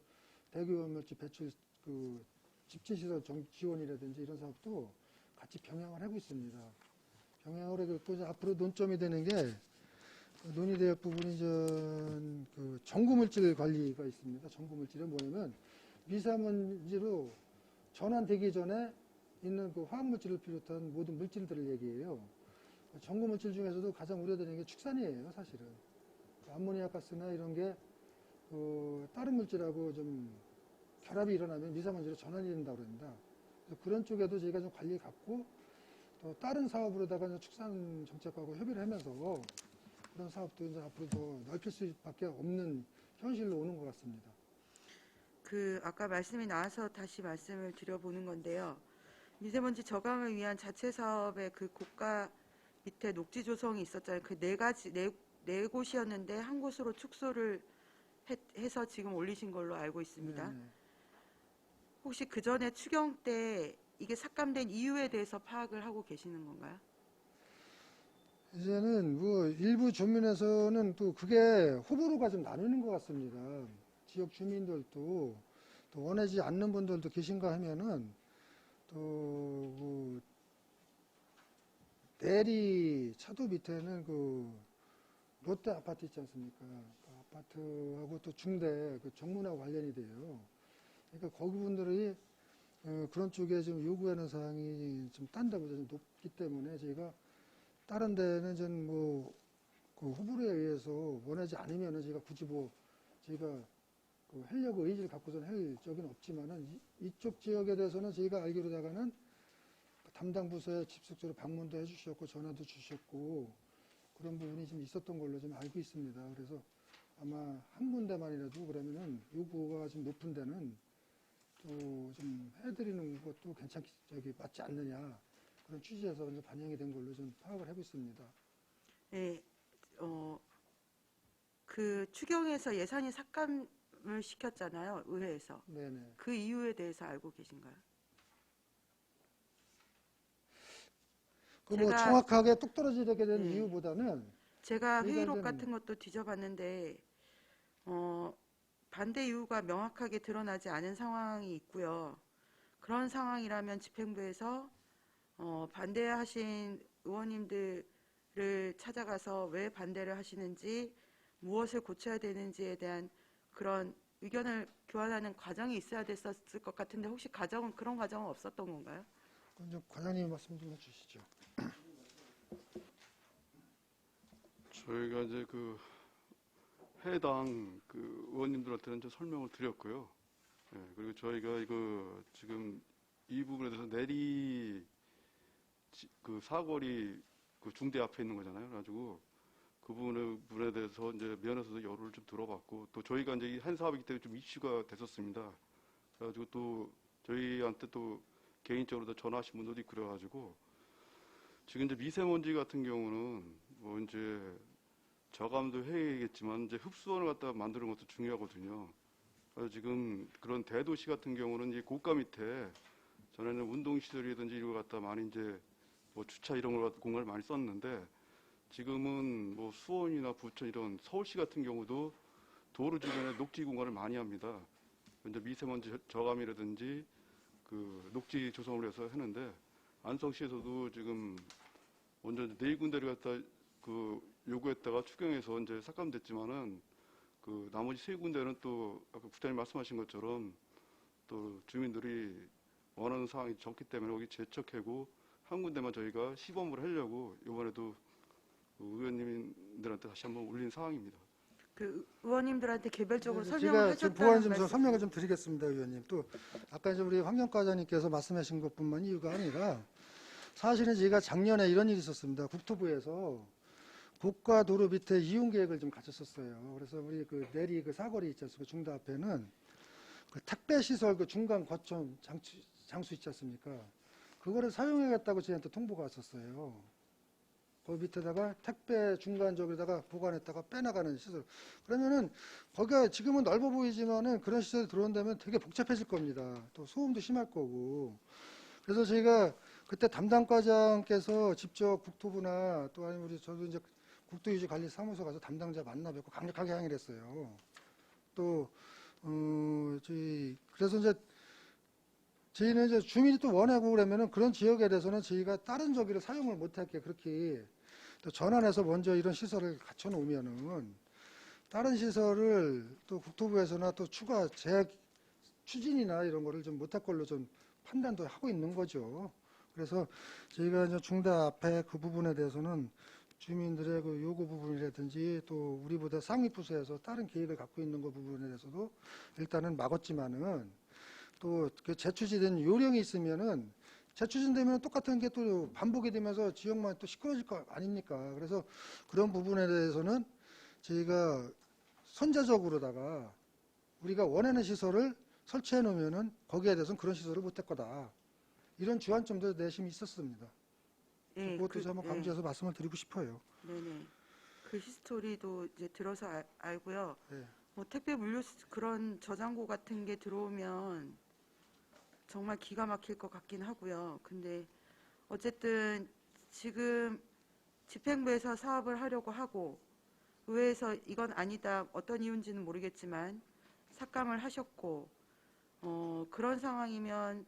대규모물질 배출 집진시설 지원이라든지 이런 사업도 같이 병행을 하고 있습니다. 병행을 하고 또 이제 앞으로 논점이 되는 게 논의대역 부분이 전구물질 관리가 있습니다. 전구물질은 뭐냐면 미세먼지로 전환되기 전에 있는 그 화학물질을 비롯한 모든 물질들을 얘기해요. 전구물질 중에서도 가장 우려되는 게 축산이에요, 사실은. 암모니아 가스나 이런 게 다른 물질하고 좀 결합이 일어나면 미세먼지로 전환이 된다고 합니다. 그런 쪽에도 저희가 좀 관리 갖고 또 다른 사업으로다가 축산 정책하고 협의를 하면서 그런 사업도 이제 앞으로 더 넓힐 수밖에 없는 현실로 오는 것 같습니다. 그 아까 말씀이 나와서 다시 말씀을 드려보는 건데요. 미세먼지 저감을 위한 자체 사업의 그 고가 밑에 녹지 조성이 있었잖아요. 그 네 곳이었는데 한 곳으로 축소를 해서 지금 올리신 걸로 알고 있습니다. 네네. 혹시 그 전에 추경 때 이게 삭감된 이유에 대해서 파악을 하고 계시는 건가요? 이제는 뭐 일부 주민에서는 또 그게 호불호가 좀 나누는 것 같습니다. 지역 주민들도 또 원하지 않는 분들도 계신가 하면은 또 내리 차도 밑에는 롯데 아파트 있지 않습니까? 그 아파트하고 또 중대 정문하고 관련이 돼요. 그러니까 거기 분들이 그런 쪽에 좀 요구하는 사항이 좀 딴 데보다 좀 높기 때문에 저희가 다른 데는 좀 그 후보에 의해서 원하지 않으면은 저희가 굳이 저희가 그 하려고 의지를 갖고서는 할 적은 없지만은 이쪽 지역에 대해서는 저희가 알기로다가는 담당 부서에 집속적으로 방문도 해주셨고 전화도 주셨고 그런 부분이 좀 있었던 걸로 좀 알고 있습니다. 그래서 아마 한 군데만이라도 그러면은 요구가 좀 높은 데는 또 좀 해드리는 것도 맞지 않느냐 그런 취지에서 이제 반영이 된 걸로 좀 파악을 하고 있습니다. 네, 그 추경에서 예산이 삭감을 시켰잖아요, 의회에서. 네네. 그 이유에 대해서 알고 계신가요? 그 뭐 제가- 정확하게 뚝 떨어지게 된 네. 이유보다는 제가 저희가 회의록 이제는- 같은 것도 뒤져봤는데 반대 이유가 명확하게 드러나지 않은 상황이 있고요. 그런 상황이라면 집행부에서 반대하신 의원님들을 찾아가서 왜 반대를 하시는지 무엇을 고쳐야 되는지에 대한 그런 의견을 교환하는 과정이 있어야 됐었을 것 같은데 혹시 그런 과정은 없었던 건가요? 그럼 좀 과장님 말씀 좀 해주시죠. 저희가 이제 그 해당 그 의원님들한테는 좀 설명을 드렸고요. 예, 그리고 저희가 이거 지금 이 부분에 대해서 그 사거리 그 중대 앞에 있는 거잖아요. 그래가지고 그 부분에 대해서 이제 면에서도 여론을 좀 들어봤고 또 저희가 이제 한 사업이기 때문에 좀 이슈가 됐었습니다. 그래가지고 또 저희한테 또 개인적으로도 전화하신 분들도 있고 그래가지고 지금 이제 미세먼지 같은 경우는 뭐 이제 저감도 해야겠지만 이제 흡수원을 갖다가 만드는 것도 중요하거든요. 그래서 지금 그런 대도시 같은 경우는 이제 고가 밑에 전에는 운동시설이든지 이런 걸 갖다 많이 이제 뭐 주차 이런 걸 갖다 공간을 많이 썼는데 지금은 뭐 수원이나 부천 이런 서울시 같은 경우도 도로 주변에 녹지 공간을 많이 합니다. 이제 미세먼지 저감이라든지 그 녹지 조성을 해서 하는데 안성시에서도 지금 먼저 4군데를 갖다 그 요구했다가 추경해서 이제 삭감됐지만은 그 나머지 3군데는 또 아까 부장님 말씀하신 것처럼 또 주민들이 원하는 사항이 적기 때문에 거기 재척하고 한 군데만 저희가 시범을 하려고 이번에도 그 의원님들한테 다시 한번 올린 상황입니다. 그 의원님들한테 개별적으로 설명을 제가 지금 하셨다는 보완 좀 말씀. 설명을 좀 드리겠습니다, 의원님. 또 아까 이제 우리 환경과장님께서 말씀하신 것뿐만 이유가 아니라 사실은 저희가 작년에 이런 일이 있었습니다. 국토부에서 고가 도로 밑에 이용 계획을 좀 가졌었어요. 그래서 우리 그 내리 그 사거리 있지 않습니까? 중도 앞에는 그 택배 시설 그 중간 거점 장수 있지 않습니까? 그거를 사용하겠다고 저희한테 통보가 왔었어요. 그 밑에다가 택배 중간 쪽에다가 보관했다가 빼나가는 시설. 그러면은 거기가 지금은 넓어 보이지만은 그런 시설이 들어온다면 되게 복잡해질 겁니다. 또 소음도 심할 거고. 그래서 저희가 그때 담당과장께서 직접 국토부나 또 아니면 저도 이제 국토유지관리사무소 가서 담당자 만나 뵙고 강력하게 항의를 했어요. 또 그래서 이제 저희는 이제 주민이 또 원하고 그러면은 그런 지역에 대해서는 저희가 다른 저기를 사용을 못할게 그렇게 또 전환해서 먼저 이런 시설을 갖춰 놓으면은 다른 시설을 또 국토부에서나 또 추가 제약 추진이나 이런 거를 좀 못할 걸로 좀 판단도 하고 있는 거죠. 그래서 저희가 이제 중다 앞에 그 부분에 대해서는 주민들의 그 요구 부분이라든지 또 우리보다 상위 부서에서 다른 계획을 갖고 있는 그 부분에 대해서도 일단은 막았지만은 또 그 재추진된 요령이 있으면은 재추진되면 똑같은 게 또 반복이 되면서 지역만 또 시끄러질 거 아닙니까? 그래서 그런 부분에 대해서는 저희가 선제적으로다가 우리가 원하는 시설을 설치해 놓으면은 거기에 대해서는 그런 시설을 못할 거다. 이런 주안점도 내심이 있었습니다. 예, 그것도 좀 한번 강조해서 말씀을 드리고 싶어요. 네네. 그 히스토리도 이제 들어서 알고요. 네. 뭐 택배 물류 그런 저장고 같은 게 들어오면 정말 기가 막힐 것 같긴 하고요. 근데 어쨌든 지금 집행부에서 사업을 하려고 하고 의회에서 이건 아니다 어떤 이유인지는 모르겠지만 삭감을 하셨고 그런 상황이면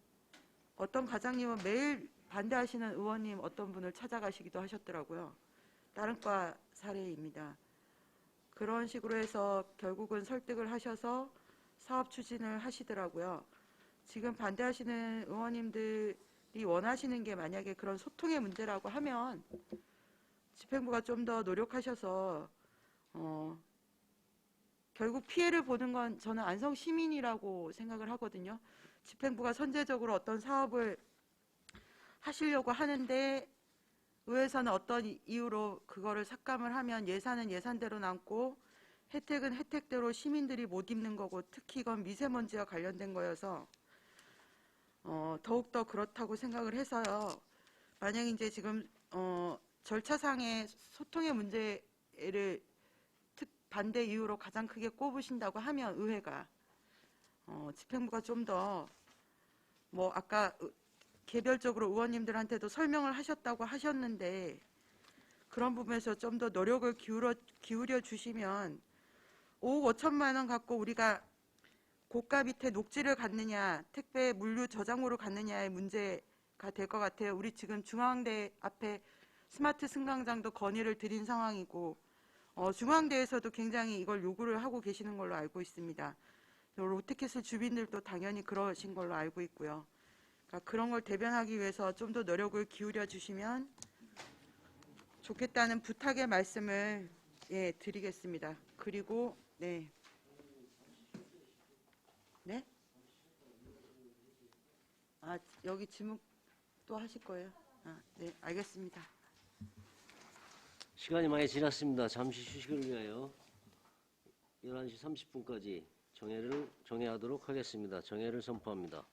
어떤 과장님은 매일 반대하시는 의원님 어떤 분을 찾아가시기도 하셨더라고요. 다른 과 사례입니다. 그런 식으로 해서 결국은 설득을 하셔서 사업 추진을 하시더라고요. 지금 반대하시는 의원님들이 원하시는 게 만약에 그런 소통의 문제라고 하면 집행부가 좀 더 노력하셔서 결국 피해를 보는 건 저는 안성 시민이라고 생각을 하거든요. 집행부가 선제적으로 어떤 사업을 하시려고 하는데 의회에서는 어떤 이유로 그거를 삭감을 하면 예산은 예산대로 남고 혜택은 혜택대로 시민들이 못 입는 거고, 특히 이건 미세먼지와 관련된 거여서 더욱더 그렇다고 생각을 해서요. 만약 이제 지금 절차상의 소통의 문제를 반대 이유로 가장 크게 꼽으신다고 하면 의회가 집행부가 좀 더 뭐 아까 개별적으로 의원님들한테도 설명을 하셨다고 하셨는데 그런 부분에서 좀 더 노력을 기울여 주시면 5억 5천만 원 갖고 우리가 고가 밑에 녹지를 갖느냐 택배 물류 저장고를 갖느냐의 문제가 될 것 같아요. 우리 지금 중앙대 앞에 스마트 승강장도 건의를 드린 상황이고 중앙대에서도 굉장히 이걸 요구를 하고 계시는 걸로 알고 있습니다. 롯데캐슬 주민들도 당연히 그러신 걸로 알고 있고요. 그러니까 그런 걸 대변하기 위해서 좀 더 노력을 기울여 주시면 좋겠다는 부탁의 말씀을 드리겠습니다. 그리고 네. 여기 질문 또 하실 거예요? 네, 알겠습니다. 시간이 많이 지났습니다. 잠시 휴식을 위하여 11시 30분까지 정회하도록 하겠습니다. 정회를 선포합니다.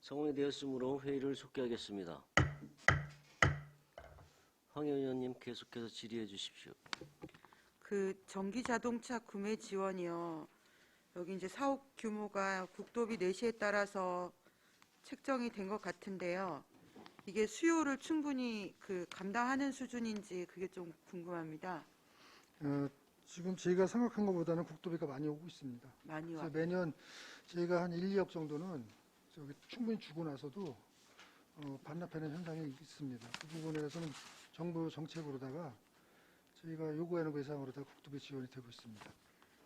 성공되었으므로 회의를 속개하겠습니다. 황 의원님 계속해서 질의해 주십시오. 그 전기 자동차 구매 지원이요. 여기 이제 사업 규모가 국도비 내시에 따라서 책정이 된 것 같은데요. 이게 수요를 충분히 감당하는 수준인지 그게 좀 궁금합니다. 지금 저희가 생각한 것보다는 국도비가 많이 오고 있습니다. 많이 그래서 와. 매년 저희가 한 1, 2억 정도는 충분히 주고 나서도 반납하는 현상이 있습니다. 그 부분에 대해서는 정부 정책으로다가 저희가 요구하는 것 이상으로다가 국도비 지원이 되고 있습니다.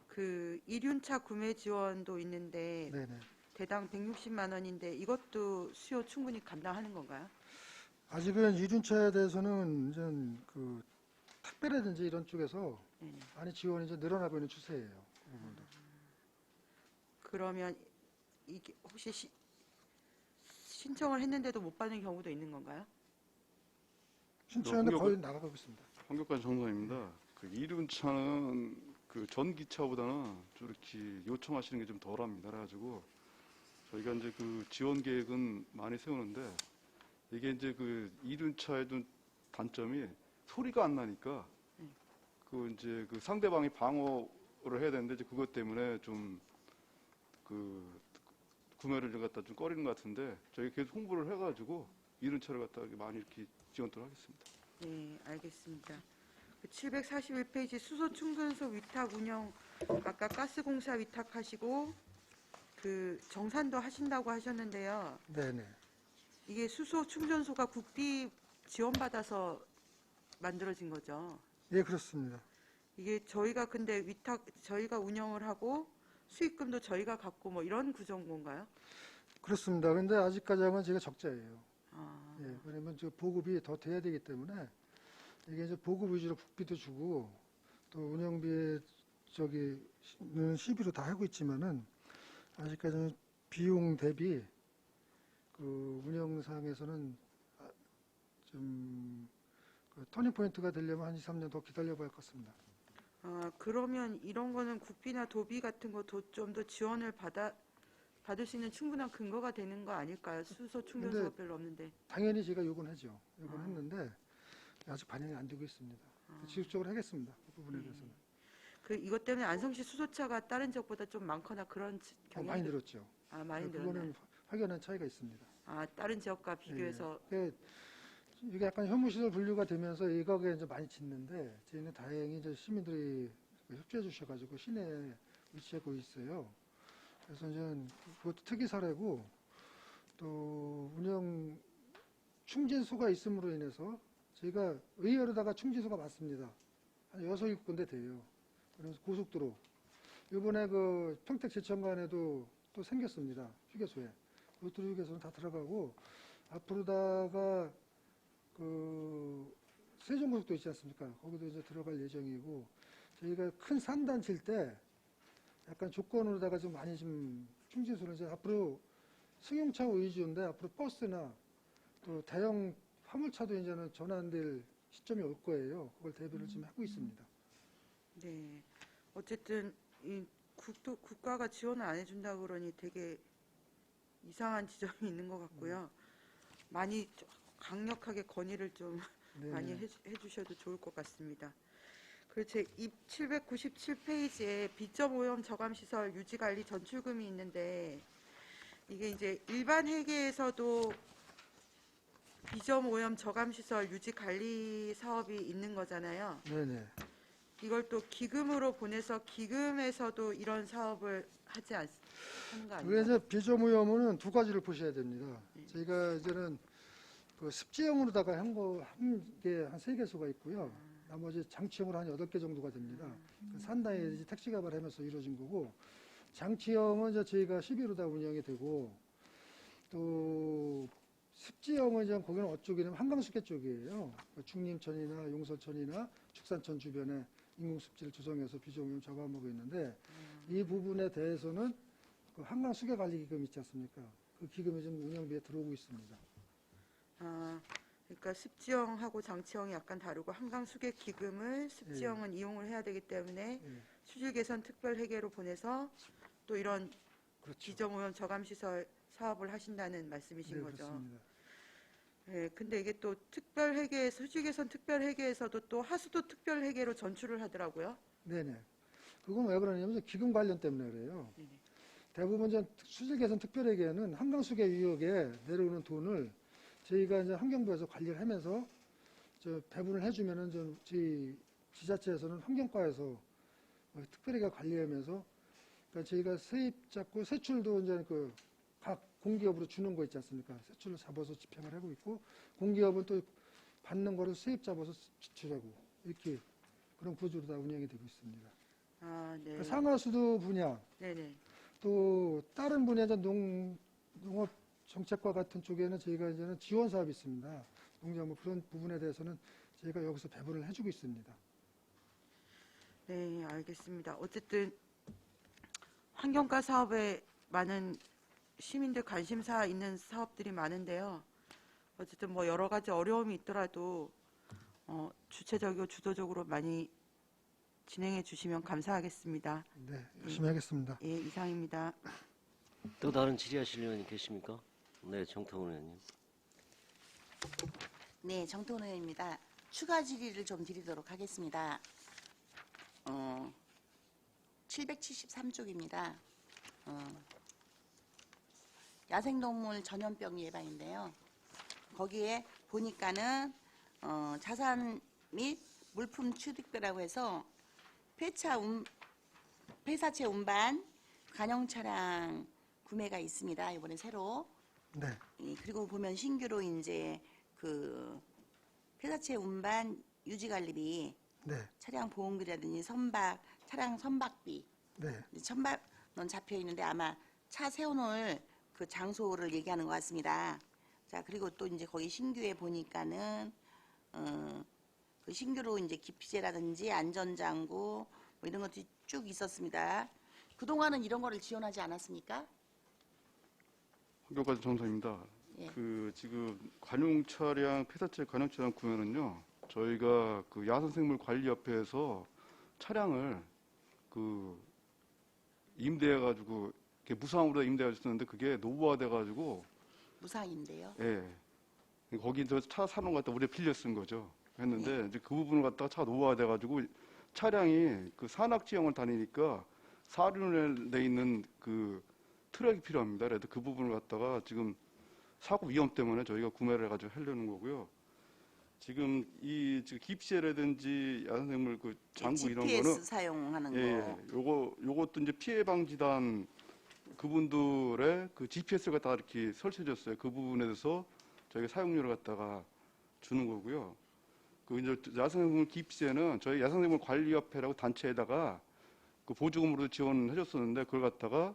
그 이륜차 구매 지원도 있는데 네네. 대당 160만 원인데 이것도 수요 충분히 감당하는 건가요? 아직은 이륜차에 대해서는 이제 그 택배라든지 이런 쪽에서 네네. 많이 지원이 이제 늘어나고 있는 추세예요. 그 부분도. 그러면 이게 혹시 신청을 했는데도 못 받는 경우도 있는 건가요? 신청하는데 거의 나가고 있습니다. 황교안 정도입니다. 그 이륜차는 그 전기차보다는 좀 이렇게 요청하시는 게 좀 덜합니다. 그래가지고 저희가 이제 그 지원 계획은 많이 세우는데 이게 이제 그 이륜차의 좀 단점이 소리가 안 나니까 그 이제 그 상대방이 방어를 해야 되는데 이제 그것 때문에 좀 그 구매를 좀 갖다 좀 꺼리는 것 같은데 저희 계속 홍보를 해가지고 이륜차를 갖다 많이 이렇게 지원토록 하겠습니다. 네, 알겠습니다. 741페이지 수소 충전소 위탁 운영 아까 가스공사 위탁하시고 그 정산도 하신다고 하셨는데요. 네네. 이게 수소 충전소가 국비 지원받아서 만들어진 거죠. 예, 그렇습니다. 이게 저희가 근데 저희가 운영을 하고 수익금도 저희가 갖고 뭐 이런 구조인 건가요? 그렇습니다. 근데 아직까지는 제가 적자예요. 아, 예, 왜냐면 저 보급이 더 돼야 되기 때문에 이게 이제 보급 위주로 국비도 주고 또 운영비 저기는 시비로 다 하고 있지만은 아직까지는 비용 대비 그 운영상에서는 좀그 터닝 포인트가 되려면 한 2, 3년 더 기다려봐야 할 것 같습니다. 그러면 이런 거는 국비나 도비 같은 것도 좀 더 지원을 받을 수 있는 충분한 근거가 되는 거 아닐까요? 수소 충전소가 근데 별로 없는데. 당연히 제가 요구는 하죠. 요구는 했는데 아직 반영이 안 되고 있습니다. 지속적으로 하겠습니다. 그 부분에 대해서는. 이것 때문에 안성시 수소차가 다른 지역보다 좀 많거나 그런 많이 경향도 늘었죠. 많이 그거는 늘었나요? 확연한 차이가 있습니다. 다른 지역과 비교해서 예. 이게 약간 혐오시설 분류가 되면서 이거에 이제 많이 짓는데 저희는 다행히 이제 시민들이 협조해 주셔가지고 시내에 위치하고 있어요. 그래서 이제 그것도 특이 사례고 또 운영 충진소가 있음으로 인해서 저희가 의외로다가 충진소가 많습니다. 한 6, 7군데 돼요. 그래서 고속도로 이번에 그 평택 제천간에도 또 생겼습니다. 휴게소에. 고속도로 휴게소는 다 들어가고 앞으로다가 그 세종고속도 있지 않습니까? 거기도 이제 들어갈 예정이고 저희가 큰 산단 칠 때 약간 조건으로다가 좀 많이 좀 충진소를 이제 앞으로 승용차 위주인데 앞으로 버스나 또 대형 화물차도 이제는 전환될 시점이 올 거예요. 그걸 대비를 좀 하고 있습니다. 네. 어쨌든 이 국가가 지원을 안 해준다 그러니 되게 이상한 지점이 있는 것 같고요. 많이 강력하게 건의를 좀 네. 많이 해주셔도 좋을 것 같습니다. 그리고 제 797페이지에 B.5염 저감시설 유지관리 전출금이 있는데 이게 이제 일반 회계에서도 B.5염 저감시설 유지관리 사업이 있는 거잖아요. 네네. 이걸 또 기금으로 보내서 기금에서도 이런 사업을 하는 거 그게 아니에요? 이제 비조무혐오는 두 가지를 보셔야 됩니다. 저희가 이제는 그 습지형으로다가 한게 한 3개소가 있고요. 나머지 장치형으로 한 8개 정도가 됩니다. 그 산단에 이제 택시 개발을 하면서 이루어진 거고, 장치형은 이제 저희가 11호다 운영이 되고, 또 습지형은 이제 거기는 어쪽이냐면 한강수계 쪽이에요. 중림천이나 용서천이나 축산천 주변에 인공습지를 조성해서 비조무혐 저감하고 있는데, 이 부분에 대해서는 그 한강수계관리기금 있지 않습니까? 그 기금이 좀 운영비에 들어오고 있습니다. 아, 그러니까 습지형하고 장치형이 약간 다르고 한강 수계 기금을 습지형은 이용을 해야 되기 때문에 예. 수질 개선 특별 회계로 보내서 또 이런 그렇죠. 비저무염 저감 시설 사업을 하신다는 말씀이신 네, 거죠. 그렇습니다. 네, 근데 이게 또 특별 회계 수질 개선 특별 회계에서도 또 하수도 특별 회계로 전출을 하더라고요. 네네. 그건 왜 그러냐면 기금 관련 때문에 그래요. 네네. 대부분 이제 수질 개선 특별회계는 한강수계 유역에 내려오는 돈을 저희가 이제 환경부에서 관리를 하면서 저 배분을 해주면은 좀 저희 지자체에서는 환경과에서 특별회계 관리하면서 그러니까 저희가 세입 잡고 세출도 이제 그 각 공기업으로 주는 거 있지 않습니까? 세출을 잡아서 집행을 하고 있고 공기업은 또 받는 거를 세입 잡아서 지출하고 이렇게 그런 구조로 다 운영이 되고 있습니다. 아, 네. 그러니까 상하수도 분야 네네. 또 다른 분야 이제 농업 정책과 같은 쪽에는 저희가 이제는 지원 사업이 있습니다. 농작물 그런 부분에 대해서는 저희가 여기서 배분을 해주고 있습니다. 네, 알겠습니다. 어쨌든 환경과 사업에 많은 시민들 관심사 있는 사업들이 많은데요. 어쨌든 뭐 여러 가지 어려움이 있더라도 주체적이고 주도적으로 많이 진행해 주시면 감사하겠습니다. 네, 열심히 하겠습니다. 예, 이상입니다. 또 다른 질의하실 의원이 계십니까? 네, 정태훈 의원님. 네, 정태훈 의원입니다. 추가 질의를 좀 드리도록 하겠습니다. 773쪽입니다. 야생동물 전염병 예방인데요. 거기에 보니까는 자산 및 물품 취득비라고 해서 폐사체 운반 관용 차량 구매가 있습니다. 이번에 새로. 네, 예, 그리고 보면 신규로 이제 그 폐사체 운반 유지관리비, 네, 차량 보험비라든지 차량 선박비, 네, 천박은 잡혀 있는데 아마 차 세워놓을 그 장소를 얘기하는 것 같습니다. 자, 그리고 또 이제 거기 신규에 보니까는 그 신규로 이제 기피제라든지 안전장구 뭐 이런 것들이 쭉 있었습니다. 그동안은 이런 거를 지원하지 않았습니까? 환경과정 정서입니다. 예. 그 지금 관용 차량 폐사체 관용 차량 구매는요. 저희가 그 야생생물 관리협회에서 차량을 그 임대해가지고 이렇게 무상으로 임대해줬었는데 그게 노후화돼가지고 무상인데요. 예. 거기 차 사놓은 거 갖다 우리가 빌려 쓴 거죠. 했는데 이제 그 부분을 갖다가 차 노후화돼가지고 차량이 그 산악지형을 다니니까 사륜에 있는 그 트럭이 필요합니다. 그래서 그 부분을 갖다가 지금 사고 위험 때문에 저희가 구매를 해가지고 하려는 거고요. 지금 지금 기피제라든지 야생생물 그 장구 이런 GPS 거는 사용하는 예, 거. 요것도 이제 피해 방지단 그분들의 그 GPS를 갖다가 이렇게 설치해줬어요. 그 부분에 대해서 저희가 사용료를 갖다가 주는 거고요. 그 이제 야생생물 기피제는 저희 야생생물 관리협회라고 단체에다가 그 보조금으로 지원을 해줬었는데 그걸 갖다가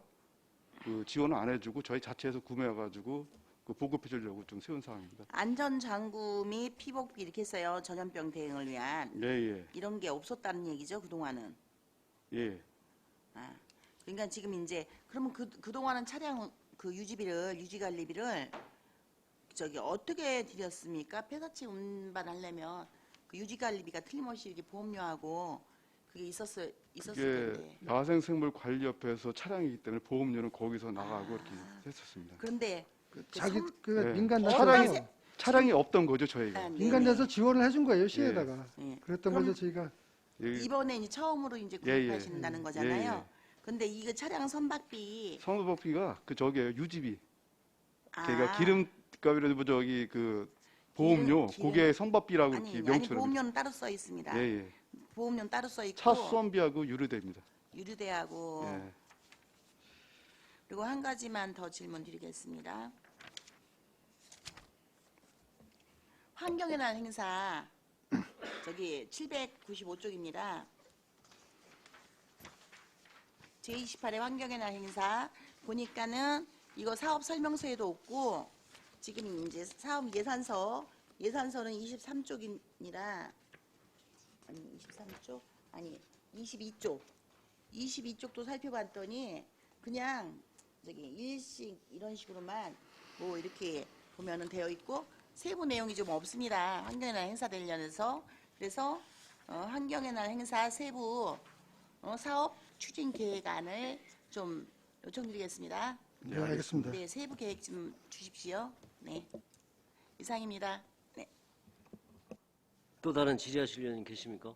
그 지원을 안 해주고 저희 자체에서 구매해가지고 그 보급해 주려고 좀 세운 사항입니다. 안전장구 및 피복비 이렇게 했어요. 전염병 대응을 위한. 예, 이런 게 없었다는 얘기죠, 그동안은. 예. 아, 그러니까 지금 이제 그러면 그동안은 차량 그 유지관리비를 저기 어떻게 드렸습니까? 폐사체 운반하려면 그 유지관리비가 틀림없이 이렇게 보험료하고 그게 있었을 이게 텐데. 야생생물관리협회에서 차량이기 때문에 보험료는 거기서 나가고 이렇게 했었습니다. 그런데 자기 선- 그 네. 민간단체 차량이 차량이 없던 거죠 저희가. 아, 민간단에서 지원을 해준 거예요 시에다가. 네. 그랬던 그럼 거죠 저희가. 예, 이번에 이제 처음으로 이제 예, 예. 구입하신다는 거잖아요. 예, 예. 근데 이거 차량 선박비 선박비가 그 저기에요 유지비. 아, 걔가 기름값이라도 뭐 저기 그 보험료 기름. 그게 선박비라고 아니, 이렇게 아니 명칭을. 보험료는 따로 써 있습니다. 예, 예. 보험료는 따로 써 있고 차 수원비하고 유류대입니다. 유류대하고 예. 그리고 한 가지만 더 질문 드리겠습니다. 환경의 날 행사 저기 795쪽입니다. 제28회 환경의 날 행사 보니까는 이거 사업 설명서에도 없고 지금 이제 사업 예산서는 23쪽이라 아니 23쪽 아니 22쪽도 살펴봤더니 그냥 저기 일식 이런 식으로만 뭐 이렇게 보면은 되어 있고 세부 내용이 좀 없습니다. 환경의 날 행사 관련해서 그래서 환경의 날 행사 세부 사업 추진 계획안을 좀 요청드리겠습니다. 네, 알겠습니다. 네, 세부 계획 좀 주십시오. 네, 이상입니다. 네. 또 다른 질의하실 의원님 계십니까?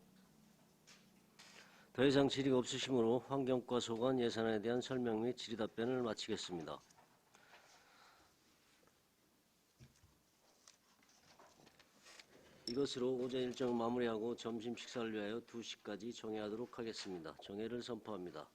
더 이상 질의가 없으시므로 환경과 소관 예산에 대한 설명 및 질의 답변을 마치겠습니다. 이것으로 오전 일정을 마무리하고 점심 식사를 위하여 2시까지 정회하도록 하겠습니다. 정회를 선포합니다.